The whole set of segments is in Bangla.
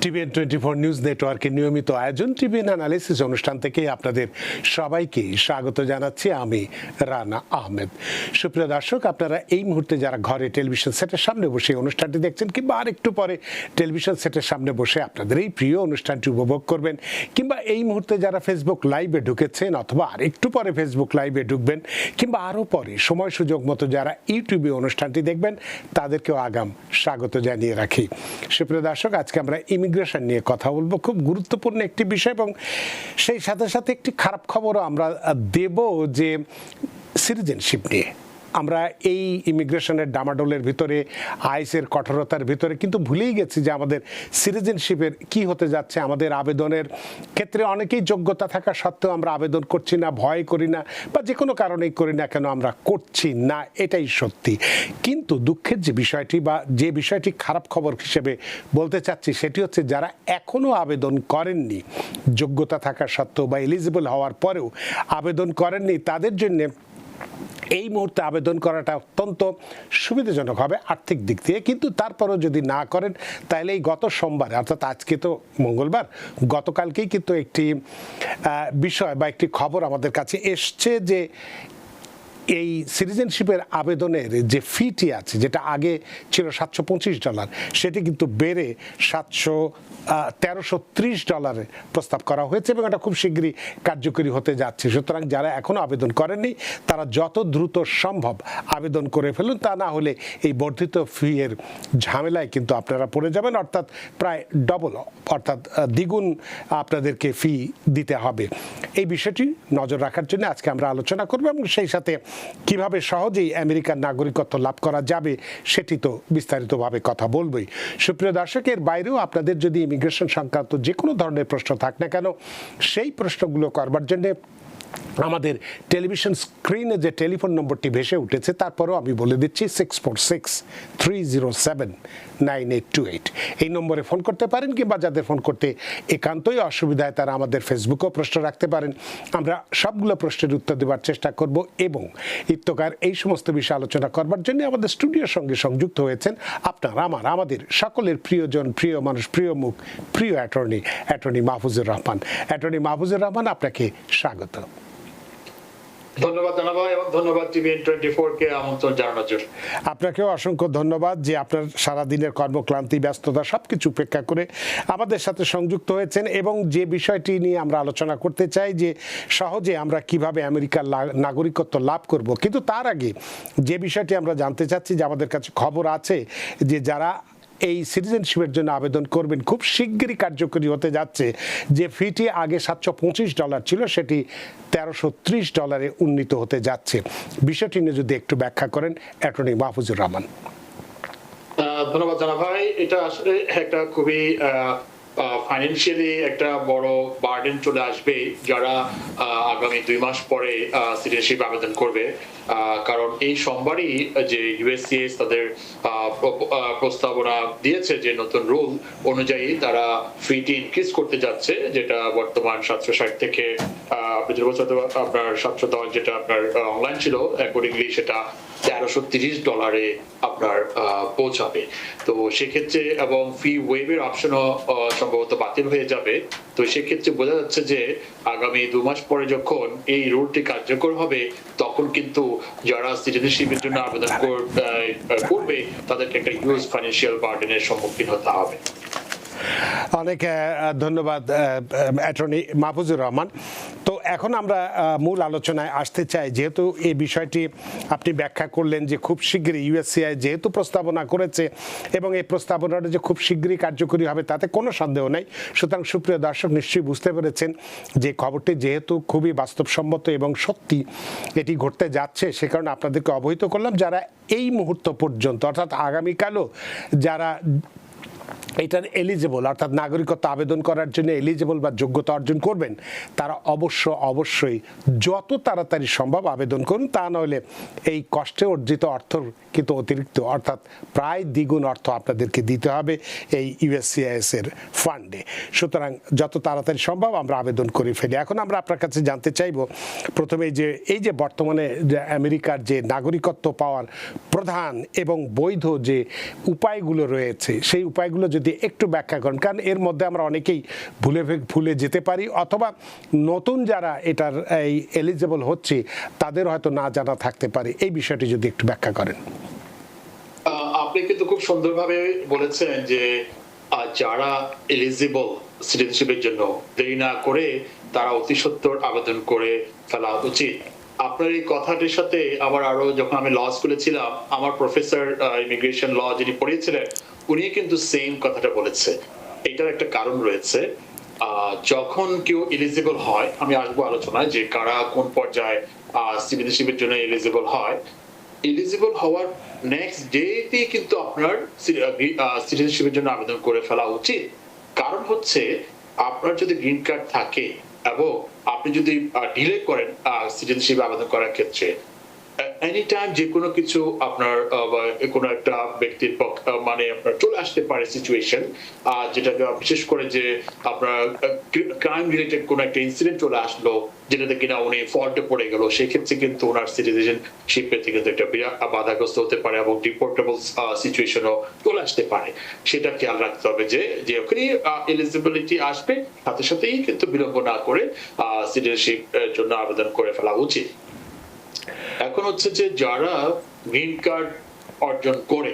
টিভিএন 24 নিউজ নেটওয়ার্কের নিয়মিত আয়োজন টিভিএন অ্যানালিসিস অনুষ্ঠান থেকে আপনাদের সবাইকে স্বাগত জানাচ্ছি আমি রানা আহমেদ। সুপ্রিয় দর্শক, আপনারা এই মুহূর্তে যারা ঘরে টেলিভিশন সেটের সামনে বসে অনুষ্ঠানটি দেখছেন কিংবা আর একটু পরে টেলিভিশন সেটের সামনে বসে আপনাদের এই প্রিয় অনুষ্ঠানটি উপভোগ করবেন, কিংবা এই মুহূর্তে যারা ফেসবুক লাইভে ঢুকেছেন অথবা আর একটু পরে ফেসবুক লাইভে ঢুকবেন, কিংবা আরও পরে সময় সুযোগ মতো যারা ইউটিউবে অনুষ্ঠানটি দেখবেন, তাদেরকেও আগাম স্বাগত জানিয়ে রাখি। সুপ্রিয় দর্শক, আজকে আমরা ইমিগ্রেশন নিয়ে কথা বলবো, খুব গুরুত্বপূর্ণ একটি বিষয়, এবং সেই সাথে সাথে একটি খারাপ খবরও আমরা দেব যে সিটিজেনশিপ নিয়ে। আমরা এই ইমিগ্রেশনের ডামাডোলের ভিতরে, আইসের কঠোরতার ভিতরে কিন্তু ভুলেই গেছি যে আমাদের সিটিজেনশিপের কি হতে যাচ্ছে। আমাদের আবেদনের ক্ষেত্রে অনেকেই যোগ্যতা থাকা সত্ত্বেও আমরা আবেদন করছি না, ভয় করি না, বা যে কোনো কারণেই করি না কেন আমরা করছি না, এটাই সত্যি। কিন্তু দুঃখের যে বিষয়টি বা যে বিষয়টি খারাপ খবর হিসেবে বলতে চাচ্ছি সেটি হচ্ছে যারা এখনও আবেদন করেননি, যোগ্যতা থাকা সত্ত্বেও বা এলিজিবল হওয়ার পরেও আবেদন করেননি, তাদের জন্যে এই মুহূর্তে আবেদন করাটা অত্যন্ত সুবিধাজনক হবে আর্থিক দিক দিয়ে। কিন্তু তারপরেও যদি না করেন তাহলে এই গত সোমবার, অর্থাৎ আজকে তো মঙ্গলবার, গতকালকেই কিন্তু একটি বিষয় বা একটি খবর আমাদের কাছে এসছে যে এই সিটিজেনশিপের আবেদনের যে ফিটি আছে, যেটা আগে ছিল $725, সেটি কিন্তু বেড়ে $1330 প্রস্তাব করা হয়েছে, এবং এটা খুব শীঘ্রই কার্যকরী হতে যাচ্ছে। সুতরাং যারা এখনও আবেদন করেননি তারা যত দ্রুত সম্ভব আবেদন করে ফেলুন, তা না হলে এই বর্ধিত ফি এর ঝামেলায় কিন্তু আপনারা পড়ে যাবেন, অর্থাৎ প্রায় ডবল, অর্থাৎ দ্বিগুণ আপনাদেরকে ফি দিতে হবে। এই বিষয়টি নজর রাখার জন্য আজকে আমরা আলোচনা করব, এবং সেই সাথে কিভাবে সহজেই আমেরিকার নাগরিকত্ব লাভ করা যাবে সেটি তো বিস্তারিতভাবে কথা বলবই। সুপ্রিয় দর্শকের বাইরেও আপনাদের যদি ইমিগ্রেশন সংক্রান্ত যে কোনো ধরনের প্রশ্ন থাক না কেন, সেই প্রশ্নগুলো করবার জন্য আমাদের টেলিভিশন স্ক্রিনে যে টেলিফোন নম্বরটি ভেসে উঠেছে, তারপরেও আমি বলে দিচ্ছি 646-307-9828। এই নম্বরে ফোন করতে পারেন, কিংবা যাদের ফোন করতে একান্তই অসুবিধায় তারা আমাদের ফেসবুকেও প্রশ্ন রাখতে পারেন। আমরা সবগুলো প্রশ্নের উত্তর দেওয়ার চেষ্টা করব, এবং ইত্যকার এই সমস্ত বিষয় আলোচনা করবার জন্য আমাদের স্টুডিওর সঙ্গে সংযুক্ত হয়েছেন আমাদের সকলের প্রিয়জন, প্রিয় মানুষ, প্রিয় মুখ, প্রিয় অ্যাটর্নি মাহফুজুর রহমান। অ্যাটর্নি মাহফুজুর রহমান, আপনাকে স্বাগত। ধন্যবাদ জানাবো, এবং ধন্যবাদ টিভিএন 24 কে আমন্ত্রণ জানানোর জন্য। আপনাকেও অসংখ্য ধন্যবাদ যে আপনার সারাদিনের কর্মক্লান্তি, ব্যস্ততা সবকিছু উপেক্ষা করে আমাদের সাথে সংযুক্ত হয়েছেন, এবং যে বিষয়টি নিয়ে আমরা আলোচনা করতে চাই যে সহজে আমরা কিভাবে আমেরিকার নাগরিকত্ব লাভ করব। কিন্তু তার আগে যে বিষয়টি আমরা জানতে চাচ্ছি, যে আমাদের কাছে খবর আছে যে যারা এই সিটিজেনশিপের জন্য আবেদন করবেন খুব শিগগিরই কার্যকরী হতে যাচ্ছে। যে ফিটি আগে $725 ছিল, সেটি $1330 উন্নীত হতে যাচ্ছে। বিষয়টি নিয়ে যদি একটু ব্যাখ্যা করেন অ্যাটর্নি মাহফুজুর রহমান। ধন্যবাদ জানা ভাই। এটা আসলে একটা খুবই ফাইন্যান্সিয়ালি একটা বড় বার্ডেন চলে আসবে যারা আগামী 2 মাস পরে সিটিজেনশিপ আবেদন করবে, কারণ এই সোমবারই যে ইউএসসিএস তাদের প্রস্তাবনা দিয়েছে যে নতুন রুল অনুযায়ী তারা ফিটি ইনক্রিজ করতে যাচ্ছে, যেটা বর্তমান 760 থেকে আপনি যে বছর আপনার 710 যেটা আপনার অনলাইন ছিল, অ্যাকর্ডিংলি সেটা $1330 আপনার পৌঁছাবে। তো সেক্ষেত্রে এবং ফি ওয়েভের অপশনও সম্ভবত বাতিল হয়ে যাবে। তো সেক্ষেত্রে বোঝা যাচ্ছে যে আগামী 2 মাস পরে যখন এই রুলটি কার্যকর হবে, তখন কিন্তু যারা সিটিজেনশিপের জন্য আবেদন করবে তাদেরকে একটা হিউজ ফাইন্যান্সিয়াল বার্ডেনের সম্মুখীন হতে হবে। অনেক ধন্যবাদ অ্যাটর্নি মাহফুজুর রহমান। তো এখন আমরা মূল আলোচনায় আসতে চাই, যেহেতু এই বিষয়টি আপনি ব্যাখ্যা করলেন যে খুব শীঘ্রই ইউএসসিআই যেহেতু প্রস্তাবনা করেছে, এবং এই প্রস্তাবনাটা যে খুব শীঘ্রই কার্যকরী হবে তাতে কোনো সন্দেহ নেই। সুতরাং সুপ্রিয় দর্শক নিশ্চয়ই বুঝতে পেরেছেন যে খবরটি যেহেতু খুবই বাস্তবসম্মত এবং সত্যি এটি ঘটতে যাচ্ছে, সে কারণে আপনাদেরকে অবহিত করলাম যারা এই মুহূর্ত পর্যন্ত, অর্থাৎ আগামীকালও যারা এটার এলিজিবল, অর্থাৎ নাগরিকত্ব আবেদন করার জন্য এলিজিবল বা যোগ্যতা অর্জন করবেন, তারা অবশ্যই যত তাড়াতাড়ি সম্ভব আবেদন করুন। তা নইলে এই কষ্টে অর্জিত অর্থ কিন্তু অতিরিক্ত, অর্থাৎ প্রায় দ্বিগুণ অর্থ আপনাদেরকে দিতে হবে এই ইউএসসিআইএস এর ফান্ডে। সুতরাং যত তাড়াতাড়ি সম্ভব আমরা আবেদন করে ফেলি। এখন আমরা আপনার কাছে জানতে চাইব প্রথমে এই যে বর্তমানে আমেরিকার যে নাগরিকত্ব পাওয়ার প্রধান এবং বৈধ যে উপায়গুলো রয়েছে, সেই উপায়গুলো যদি যদি একটু ব্যাখ্যা করেন, কারণ এর মধ্যে আমরা অনেকেই ভুলে যেতে পারি, অথবা নতুন যারা এটার এই এলিজেবল হচ্ছে তাদের হয়তো না জানা থাকতে পারে। এই বিষয়টি যদি একটু ব্যাখ্যা করেন। আপনি কিন্তু খুব সুন্দরভাবে বলেছেন যে যারা এলিজিবল সিটিজেনশিপের জন্য দেরি না করে তারা অতি সত্বর আবেদন করে ফেলা উচিত। আপনার এই কথাটির সাথে আমার আরো, যখন আমি ল স্কুলে ছিলাম, আমার প্রফেসর ইমিগ্রেশন ল যিনি পড়িয়েছিলেন উনি কিন্তু সেম কথাটা বলেছে। এটার একটা কারণ রয়েছে। যখন কেউ এলিজিবল হয়, আমি আসবো আলোচনায় যে কারা কোন পর্যায়ে সিটিজেনশিপের জন্য এলিজিবল হয়। এলিজিবল হওয়ার নেক্সট ডেতেই কিন্তু আপনার সিটিজেনশিপের জন্য আবেদন করে ফেলা উচিত। কারণ হচ্ছে আপনার যদি গ্রিন কার্ড থাকে এবং আপনি যদি ডিলে করেন সিটিজেনশিপ আবেদন করার ক্ষেত্রে, এনি টাইম যে কোনো কিছু আপনার কোনো একটা ব্যক্তির মানে আপনার চলে আসতে পারে সিচুয়েশন, যেটাকে বিশেষ করে যে আপনার ক্রাইম রিলেটেড কোনো একটা ইনসিডেন্ট চলে আসলো যেটাতে কিনা উনি ফল্টে পড়ে গেল, সেক্ষেত্রে কিন্তু ওনার সিটিজেনশিপ পেতে কিন্তু একটা বিরাট বাধাগ্রস্ত হতে পারে এবং ডিপোর্টেবল সিচুয়েশনও চলে আসতে পারে। সেটা খেয়াল রাখতে হবে যে ওখানে এলিজিবিলিটি আসবে সাথে সাথেই কিন্তু বিলম্ব না করে সিটিজেনশিপ জন্য আবেদন করে ফেলা উচিত। এখন হচ্ছে যে যারা গ্রিন কার্ড অর্জন করে,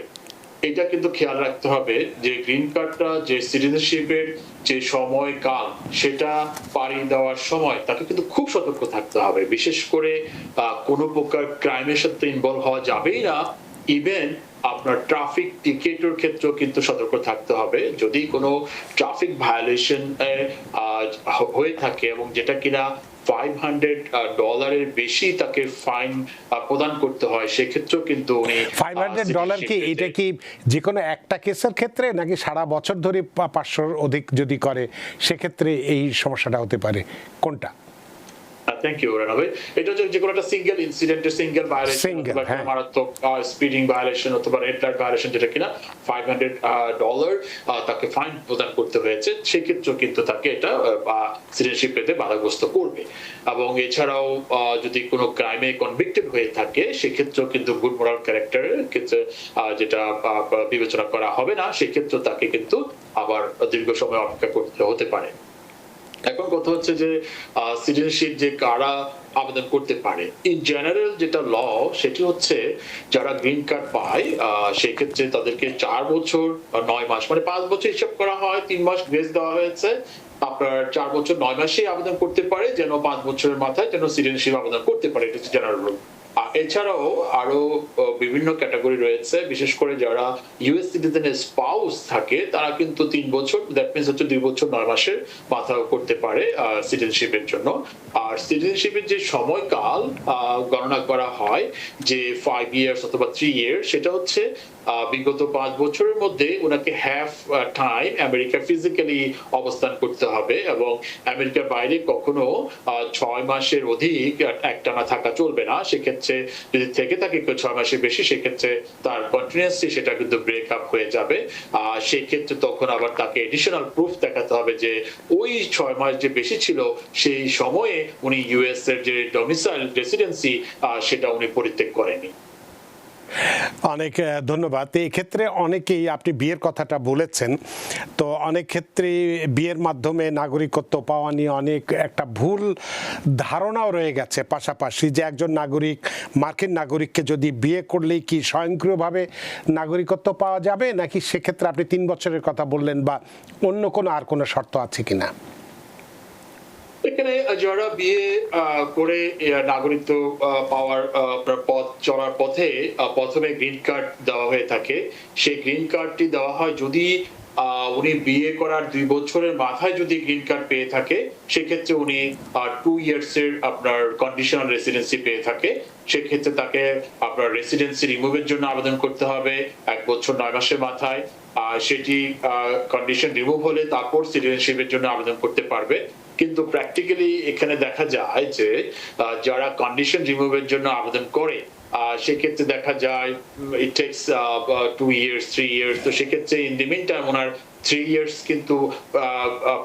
এটা কিন্তু খেয়াল রাখতে হবে যে গ্রিন কার্ডটা যে সিটিজেনশিপের যে সময়কাল সেটা পাড়ি দেওয়ার সময় তাকে কিন্তু খুব সতর্ক থাকতে হবে। বিশেষ করে কোনো প্রকার ক্রাইমের সাথে ইনভলভ হওয়া যাবেই না। ইভেন আপনার ট্রাফিক টিকেটের ক্ষেত্রেও কিন্তু সতর্ক থাকতে হবে। যদি কোনো ট্রাফিক ভায়োলেশন হয়ে থাকে এবং যেটা কিনা $500 বেশি তাকে ফাইন প্রদান করতে হয়, সেক্ষেত্রেও কিন্তু উনি $500 কি এটা কি যে কোনো একটা কেসের ক্ষেত্রে, নাকি সারা বছর ধরে 500-র অধিক যদি করে সেক্ষেত্রে এই সমস্যাটা হতে পারে, কোনটা? থ্যাংক ইউ রানাবে। এটা যে কোনো একটা সিঙ্গেল ইনসিডেন্টের সিঙ্গেল ভায়োলেশন অথবা মারাত্মক স্পিডিং ভায়োলেশন অথবা রেড লাইট ভায়োলেশন যেটা কিনা $500 তাকে ফাইন প্রদান করতে হয়েছে, সেক্ষেত্রেও কিন্তু তাকে এটা সিটিজেনশিপ পেতে বাধাগ্রস্ত করবে। এবং এছাড়াও যদি কোনো ক্রাইমে কনভিক্টেড হয়ে থাকে সেক্ষেত্রেও কিন্তু গুড মোরাল ক্যারেক্টারের ক্ষেত্রে যেটা বিবেচনা করা হবে না, সেক্ষেত্রেও তাকে কিন্তু আবার দীর্ঘ সময় অপেক্ষা করতে হতে পারে। এখন কথা হচ্ছে যে সিটিজেনশিপ যে কারা আবেদন করতে পারে, ইন জেনারেল যেটা ল সেটি হচ্ছে যারা গ্রিন কার্ড পায় সেক্ষেত্রে তাদেরকে 4 বছর 9 মাস, মানে 5 বছর হিসাব করা হয়, 3 মাস গ্রেস দেওয়া হয়েছে। আপনার 4 বছর 9 মাসেই আবেদন করতে পারে, যেন 5 বছরের মাথায় যেন সিটিজেনশিপ আবেদন করতে পারে। এটা হচ্ছে জেনারেল রুল। এছাড়াও আরো বিভিন্ন ক্যাটাগরি রয়েছে। বিশেষ করে যারা ইউএস সিটিজেনের স্পাউস থাকে তারা কিন্তু 3 বছর, দ্যাট মিনস হচ্ছে 2 বছর 9 মাসের মাথায় করতে পারে সিটিজেনশিপের জন্য। আর সিটিজেনশিপের যে সময়কাল গণনা করা হয় যে 5 ইয়ার্স অথবা 3 ইয়ার্স, সেটা হচ্ছে বিগত 5 বছরের মধ্যে ওনাকে হাফ টাইম আমেরিকা ফিজিক্যালি অবস্থান করতে হবে এবং আমেরিকার বাইরে কখনো 6 মাসের অধিক একটানা থাকা চলবে না। সেক্ষেত্রে যদি থেকে থাকে 6 মাসের বেশি, সেক্ষেত্রে তার কন্টিনিউয়াসলি সেটা কিন্তু ব্রেক আপ হয়ে যাবে। সেই ক্ষেত্রে তখন আবার তাকে এডিশনাল প্রুফ দেখাতে হবে যে ওই 6 মাস যে বেশি ছিল সেই সময়ে উনি ইউএস এর যে ডোমিসাইল রেসিডেন্সি সেটা উনি পরিত্যাগ করেনি। অনেক ধন্যবাদ। এই ক্ষেত্রে অনেকেই, আপনি বিয়ের কথাটা বলেছেন, তো অনেক ক্ষেত্রে বিয়ের মাধ্যমে নাগরিকত্ব পাওয়া নিয়ে অনেক একটা ভুল ধারণাও রয়ে গেছে। পাশাপাশি যে একজন নাগরিক, মার্কিন নাগরিককে যদি বিয়ে করলেই কি স্বয়ংক্রিয়ভাবে নাগরিকত্ব পাওয়া যাবে, নাকি সেক্ষেত্রে আপনি 3 বছরের কথা বললেন, বা অন্য কোনো আর কোনো শর্ত আছে কিনা? এখানে যারা বিয়ে করে নাগরিকত্ব পাওয়ার পথ চলার পথে প্রথমে গ্রিন কার্ড দেওয়া হয়ে থাকে, সেই গ্রিন কার্ডটি দেওয়া হয় যদি উনি বিয়ে করার 2 বছরের মাথায় যদি গ্রিন কার্ড পেয়ে থাকে, সেক্ষেত্রে উনি 2 ইয়ার্স এর আপনার কন্ডিশনাল রেসিডেন্সি পেয়ে থাকে। সেক্ষেত্রে তাকে আপনার রেসিডেন্সি রিমুভের জন্য আবেদন করতে হবে 1 বছর 9 মাসের মাথায়। সেটি কন্ডিশন রিমুভ হলে তারপর সিটিজেনশিপের জন্য আবেদন করতে পারবে। কিন্তু প্র্যাকটিক্যালি এখানে দেখা যায় যে যারা কন্ডিশন রিমুভের জন্য আবেদন করে সেক্ষেত্রে দেখা যায় ইট টেকস 2 ইয়ার্স 3 ইয়ার্স। তো সেক্ষেত্রে ইন দি মিন টাইম ওনার 3 ইয়ার্স কিন্তু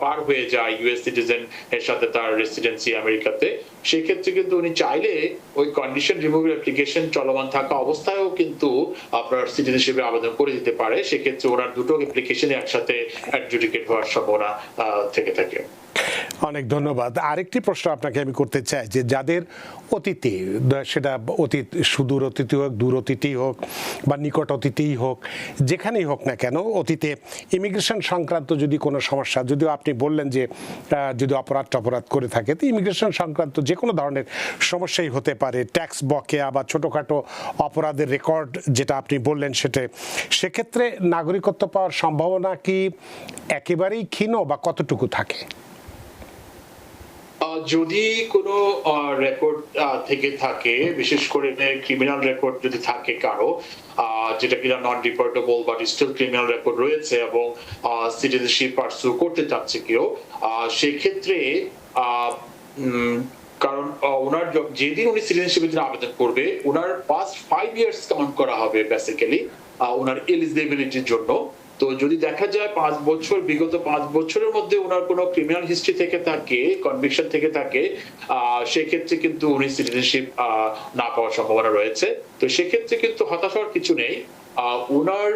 পার হয়ে যায় ইউএস সিটিজেন এর সাথে তার রেসিডেন্সি আমেরিকাতে, সেক্ষেত্রে কিন্তু উনি চাইলে ওই কন্ডিশন রিমুভাল অ্যাপ্লিকেশন চলমান থাকা অবস্থায়ও কিন্তু আপনার সিটিজেনশিপে আবেদন করে দিতে পারে। সেক্ষেত্রে ওনার দুটো অ্যাপ্লিকেশনে একসাথে অ্যাডজুডিকেট হওয়ার সম্ভাবনা থেকে থাকে। অনেক ধন্যবাদ। আরেকটি প্রশ্ন আপনাকে আমি করতে চাই যে যাদের অতীতে, সেটা অতীত, সুদূর অতীতই হোক, দূর অতীতই হোক বা নিকট অতীতেই হোক, যেখানেই হোক না কেন, অতীতে ইমিগ্রেশন সংক্রান্ত যদি কোনো সমস্যা, যদিও আপনি বললেন যে যদি অপরাধ করে থাকে, তো ইমিগ্রেশন সংক্রান্ত যে কোনো ধরনের সমস্যাই হতে পারে, ট্যাক্স বকেয়া বা ছোটোখাটো অপরাধের রেকর্ড যেটা আপনি বললেন সেটা, সেক্ষেত্রে নাগরিকত্ব পাওয়ার সম্ভাবনা কি একেবারেই ক্ষীণ বা কতটুকু থাকে? যদি কোনো রেকর্ড থেকে থাকে, বিশেষ করে ক্রিমিনাল রেকর্ড যদি থাকে কারো, যেটা কিনা নন ডিপোর্টেবল বাট স্টিল ক্রিমিনাল রেকর্ড রয়েছে এবং সিটিজেনশিপ পারসু করতে চাচ্ছে কেউ, সেক্ষেত্রে কারণ ওনার যেদিন উনি সিটিজেনশিপের জন্য আবেদন করবে, ওনার পাস্ট 5 ইয়ার্স কাউন্ট করা হবে বেসিক্যালি ওনার এলিজিবিলিটির জন্য। তো যদি দেখা যায় 5 বছর, বিগত 5 বছরের মধ্যে ওনার কোনো ক্রিমিনাল হিস্ট্রি থেকে থাকে, কনভিকশন থেকে থাকে, সেক্ষেত্রে কিন্তু উনি সিটিজেনশিপ না পাওয়ার সম্ভাবনা রয়েছে। তো সেক্ষেত্রে কিন্তু হতাশ হওয়ার কিছু নেই। ওনার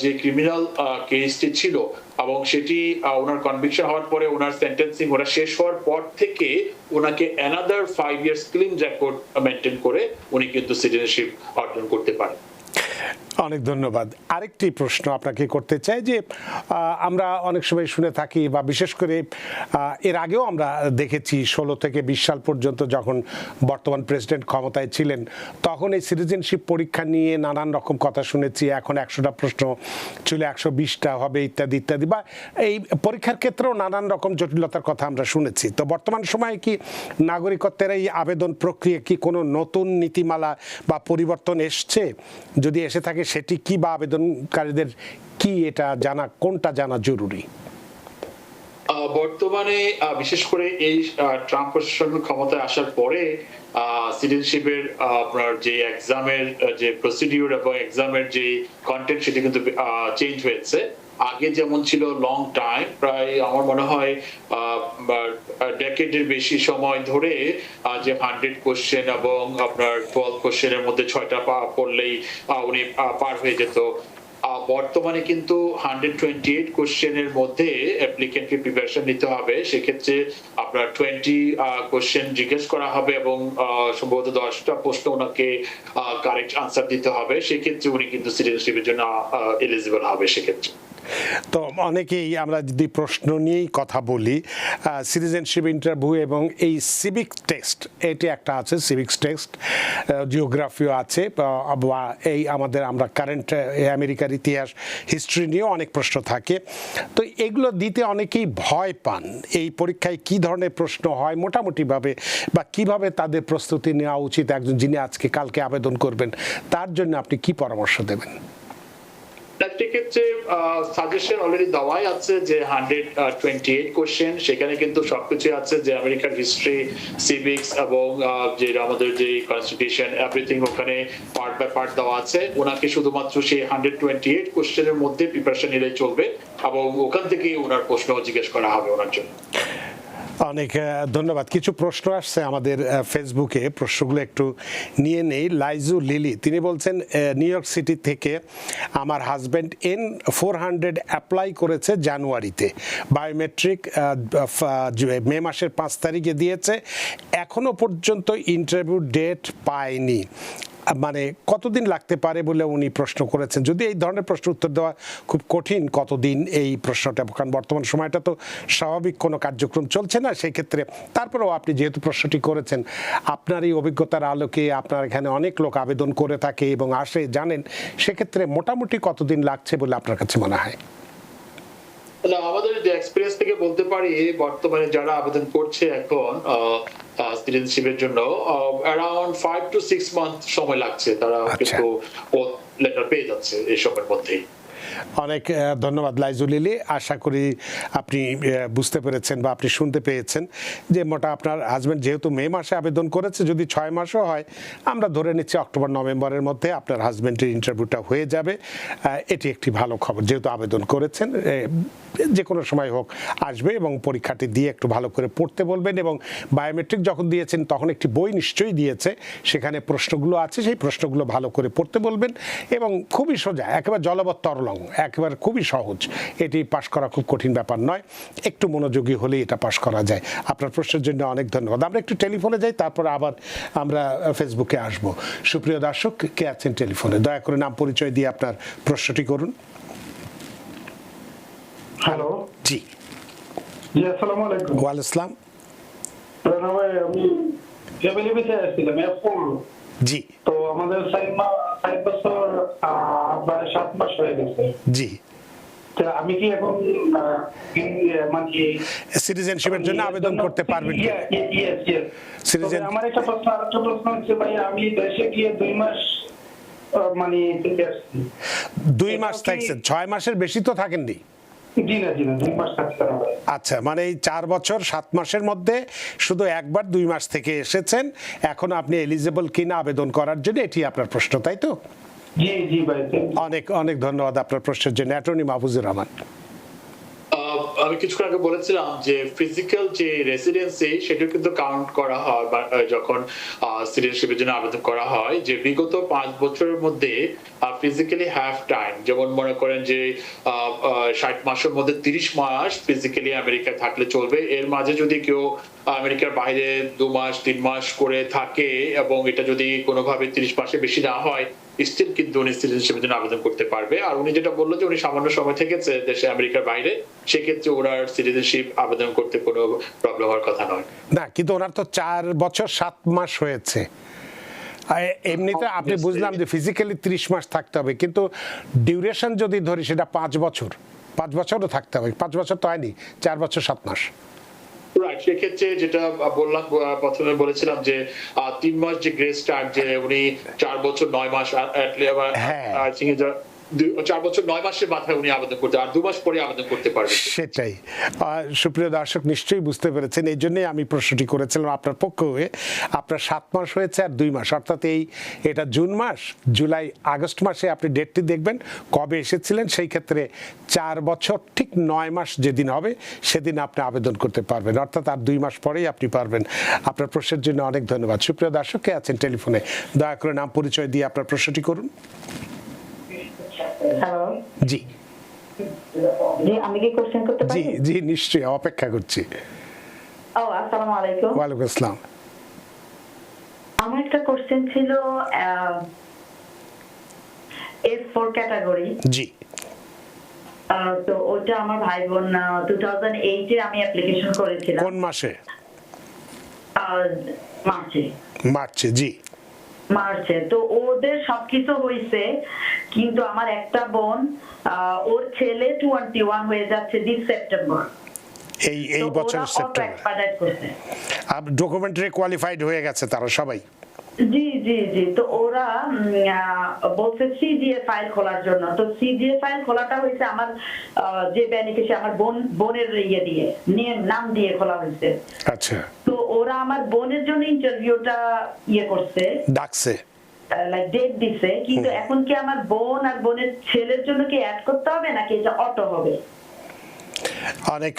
যে ক্রিমিনাল কেসটি ছিল এবং সেটি ওনার কনভিকশন হওয়ার পরে ওনার সেন্টেন্সিং ওরা শেষ হওয়ার পর থেকে ওনাকে another 5 years clean record maintain করে উনি কিন্তু সিটিজেনশিপ অর্জন করতে পারেন। অনেক ধন্যবাদ। আরেকটি প্রশ্ন আপনাকে করতে চাই যে আমরা অনেক সময় শুনে থাকি বা বিশেষ করে এর আগেও আমরা দেখেছি 16 থেকে 20 সাল পর্যন্ত যখন বর্তমান প্রেসিডেন্ট ক্ষমতায় ছিলেন, তখন এই সিটিজেনশিপ পরীক্ষা নিয়ে নানান রকম কথা শুনেছি। এখন 100টা প্রশ্ন ছিল 120টা হবে ইত্যাদি ইত্যাদি, বা এই পরীক্ষার ক্ষেত্রেও নানান রকম জটিলতার কথা আমরা শুনেছি। তো বর্তমান সময়ে কি নাগরিকত্বের এই আবেদন প্রক্রিয়া কি কোনো নতুন নীতিমালা বা পরিবর্তন এসছে? যদি এসে থাকে সেটি কি, বা আবেদনকারীদের কি এটা জানা, কোনটা জানা জরুরি? বর্তমানে বিশেষ করে এই ট্রাম্প প্রশাসন ক্ষমতায় আসার পরে সিটিজেনশিপের আপনার যে এক্সামের যে প্রসিডিউর এবং এক্সামের যে কন্টেন্ট সেটি কিন্তু চেঞ্জ হয়েছে। আগে যেমন ছিল লং টাইম, প্রায় আমার মনে হয় ডেকেডের বেশি সময় ধরে যে 100 কোশ্চেন এবং আপনার 12 কোশ্চেনের মধ্যে 6টা পড়লেই উনি পার হয়ে যেত। বর্তমানে কিন্তু 128 কোশ্চেনের মধ্যে অ্যাপ্লিকেন্টকে প্রিপারেশন নিতে হবে। সেক্ষেত্রে আপনার 20 কোশ্চেন জিজ্ঞেস করা হবে এবং সম্ভবত 10টা প্রশ্ন ওনাকে কারেক্ট আনসার দিতে হবে। সেক্ষেত্রে উনি কিন্তু সিটিজেনশিপের জন্য এলিজিবল হবে সেক্ষেত্রে। তো অনেকেই, আমরা যদি প্রশ্ন নিয়েই কথা বলি, সিটিজেনশিপ ইন্টারভিউ এবং এই সিভিক টেস্ট, এটি একটা আছে সিভিক্স টেস্ট, জিওগ্রাফিও আছে, বা এই আমরা কারেন্ট আমেরিকার ইতিহাস, হিস্ট্রি নিয়েও অনেক প্রশ্ন থাকে। তো এগুলো দিতে অনেকেই ভয় পান। এই পরীক্ষায় কি ধরনের প্রশ্ন হয় মোটামুটিভাবে, বা কিভাবে তাদের প্রস্তুতি নেওয়া উচিত একজন যিনি আজকে কালকে আবেদন করবেন, তার জন্য আপনি কি পরামর্শ দেবেন? সেক্ষেত্রে সাজেশন অলরেডি দেওয়াই আছে যে 128 কোশ্চেন, সেখানে কিন্তু সবকিছু আছে, যে আমেরিকার হিস্ট্রি, সিভিক্স এবং যে আমাদের যে কনস্টিটিউশন, এভরিথিং ওখানে পার্ট বাই পার্ট দেওয়া আছে। ওনাকে শুধুমাত্র সেই 128 কোশ্চেনের মধ্যে প্রিপারেশন নিলে চলবে এবং ওখান থেকে ওনার প্রশ্ন জিজ্ঞেস করা হবে ওনার জন্য। অনেক ধন্যবাদ। কিছু প্রশ্ন আসছে আমাদের ফেসবুকে, প্রশ্নগুলো একটু নিয়ে নেই। লাইজু লিলি, তিনি বলছেন নিউ ইয়র্ক সিটি থেকে আমার হাজব্যান্ড N-400 অ্যাপ্লাই করেছে জানুয়ারিতে, বায়োমেট্রিক মে মাসের 5 তারিখে দিয়েছে, এখনো পর্যন্ত ইন্টারভিউ ডেট পায়নি। মানে কতদিন লাগতে পারে বলে উনি প্রশ্ন করেছেন। যদি এই ধরনের প্রশ্ন উত্তর দেওয়া খুব কঠিন, কতদিন এই প্রশ্নটা, কারণ বর্তমান সময়টা তো স্বাভাবিক কোনো কার্যক্রম চলছে না, সেই ক্ষেত্রে তারপরেও আপনি যেহেতু প্রশ্নটি করেছেন, আপনার এই অভিজ্ঞতার আলোকে, আপনার এখানে অনেক লোক আবেদন করে থাকে এবং আসে জানেন, সেক্ষেত্রে মোটামুটি কতদিন লাগছে বলে আপনার কাছে মনে হয়? আমাদের যে এক্সপেরিয়েন্স থেকে বলতে পারি, বর্তমানে যারা আবেদন করছে এখন সিটিজেনশিপের জন্য অ্যারাউন্ড 5 to 6 মান্থ সময় লাগছে, তারা কিন্তু লেটার পেয়ে যাচ্ছে এই সময়ের মধ্যেই। অনেক ধন্যবাদ লাইজুল ইলি। আশা করি আপনি বুঝতে পেরেছেন বা আপনি শুনতে পেয়েছেন যে মোটা আপনার হাজব্যান্ড যেহেতু মে মাসে আবেদন করেছে, যদি 6 মাসও হয় আমরা ধরে নিচ্ছি অক্টোবর নভেম্বরের মধ্যে আপনার হাজব্যান্ডের ইন্টারভিউটা হয়ে যাবে। এটি একটি ভালো খবর, যেহেতু আবেদন করেছেন যে কোনো সময় হোক আসবে এবং পরীক্ষাটি দিয়ে একটু ভালো করে পড়তে বলবেন। এবং বায়োমেট্রিক যখন দিয়েছেন তখন একটি বই নিশ্চয়ই দিয়েছে, সেখানে প্রশ্নগুলো আছে, সেই প্রশ্নগুলো ভালো করে পড়তে বলবেন। এবং খুবই সোজা, একেবারে জলবৎ তরলং, একেবারে খুবই সহজ, এটি পাশ করা খুব কঠিন ব্যাপার নয়, একটু মনোযোগী হলেই এটা পাশ করা যায়। আপনার প্রশ্নের জন্য অনেক ধন্যবাদ। আমরা একটু টেলিফোনে যাই, তারপর আবার আমরা ফেসবুকে আসব। সুপ্রিয় দর্শক, কে আছেন টেলিফোনে? দয়া করে নাম পরিচয় দিয়ে আপনার প্রশ্নটি করুন। হ্যালো, জি জি আসসালামু আলাইকুম। ওয়ালাইকুম আসসালাম। রানা ভাই, আমি ফ্যামিলিতে আসছিলাম এরপর। জি তো আমাদের 6 বছর প্রায় 7 মাস হয়ে গেছে। জি তো আমি কি এখন মানে সিটিজেনশিপের জন্য আবেদন করতে পারবেন কি? তবে আমার একটা প্রশ্ন, আরেকটা প্রশ্ন হচ্ছে ভাই, আমি দেশে গিয়ে 2 মাস মানে থেকে আসছি। 2 মাস থাকছেন? 6 মাসের বেশি তো থাকেননি? জি না 2 মাস থাকতে হবে। আচ্ছা, মানে এই 4 বছর 7 মাসের মধ্যে শুধু একবার 2 মাস থেকে এসেছেন, এখন আপনি এলিজিবল কিনা আবেদন করার জন্য, এটি আপনার প্রশ্ন, তাই তো? জি জি ভাই, অনেক অনেক ধন্যবাদ আপনার প্রশ্নের জন্য। অ্যাটর্নি মাহফুজুর রহমান। আমি কিছুক্ষণ আগে বলেছিলাম যে ফিজিক্যাল যে রেসিডেন্সি সেটা কিন্তু কাউন্ট করা হয় যখন সিটিজেনশিপের জন্য আবেদন করা হয়, যে বিগত 5 বছরের মধ্যে ফিজিক্যালি হাফ টাইম, যেমন মনে করেন যে 60 মাসের মধ্যে 30 মাস ফিজিক্যালি আমেরিকায় থাকলে চলবে। এর মাঝে যদি কেউ আমেরিকার বাইরে 2 মাস 3 মাস করে থাকে এবং এটা যদি কোনোভাবে 30 মাসে বেশি না হয়, স্টিল কিন্তু উনি সিটিজেনশিপের জন্য আবেদন করতে পারবে। আর উনি যেটা বললো যে উনি সামান্য সময় থেকেছে দেশে আমেরিকার বাইরে, সেক্ষেত্রে ওনার সিটিজেনশিপ আবেদন করতে কোনো প্রবলেম হওয়ার কথা নয়। না, কিন্তু ওনার তো 4 বছর 7 মাস হয়েছে। এমনিতে আপনি বুঝলাম যে ফিজিক্যালি 30 মাস থাকতে হবে, কিন্তু ডিউরেশন যদি ধরি সেটা 5 বছর, 5 বছরও থাকতে হবে। 5 বছর তো হয়নি, 4 বছর 7 মাস। সেক্ষেত্রে যেটা বললাম, প্রথমে বলেছিলাম যে 3 মাস যে গ্রেস টাইম, যে উনি 4 বছর 9 মাস 4 বছর 9 মাসের মাথায় উনি আবেদন করতে, আর 2 মাস পরে আবেদন করতে পারবেন। সেটাই। সুপ্রিয় দর্শক নিশ্চয়ই বুঝতে পেরেছেন, এই জন্যই আমি প্রশ্নটি করেছিলাম আপনার পক্ষ হয়ে। আপনার 7 মাস হয়েছে আর 2 মাস, অর্থাৎ এটা জুন মাস, জুলাই আগস্ট মাসে আপনি ডেটটি দেখবেন কবে এসেছিলেন, সেই ক্ষেত্রে 4 বছর ঠিক 9 মাস যেদিন হবে সেদিন আপনি আবেদন করতে পারবেন, অর্থাৎ আর 2 মাস পরেই আপনি পারবেন। আপনার প্রশ্নের জন্য অনেক ধন্যবাদ। সুপ্রিয় দর্শক, কে আছেন টেলিফোনে? দয়া করে নাম পরিচয় দিয়ে আপনার প্রশ্নটি করুন। হ্যালো, জি জি আমি কি কোশ্চেন করতে জি পারি? জি নিশ্চয়ই, অপেক্ষা করছি। আসসালামু আলাইকুম। ওয়ালাইকুম আসসালাম। আমার একটা কোশ্চেন ছিল F4 ক্যাটাগরি। জি তো ওটা আমার ভাই বোন 2008 এ আমি অ্যাপ্লিকেশন করেছিলাম। কোন মাসে? মার্চে। মার্চে, জি। মার্চে তো ওদের সবকিছু হয়েছে, কিন্তু আমার একটা বোন, ওর ছেলে 21 হয়ে যাচ্ছে দিস সেপ্টেম্বর। এই বছরের সেপ্টেম্বর। ডকুমেন্টারি কোয়ালিফাইড হয়ে গেছে তারা সবাই? জি জি জি। তো ওরা বলছে সিজিএ ফাইল খোলার জন্য। তো সিজিএ ফাইল খোলাটা হয়েছে আমার যে বেনিফিশিয়ারি, আমার বোনের নাম দিয়ে খোলা হয়েছে। আচ্ছা। তো ওরা আমার বোনের জন্য ইন্টারভিউটা করছে, ডাকছে, লাইক ডেট দিছে, কিন্তু এখন কি আমার বোন আর বোনের ছেলের জন্য কি অ্যাড করতে হবে নাকি এটা অটো হবে? অনেক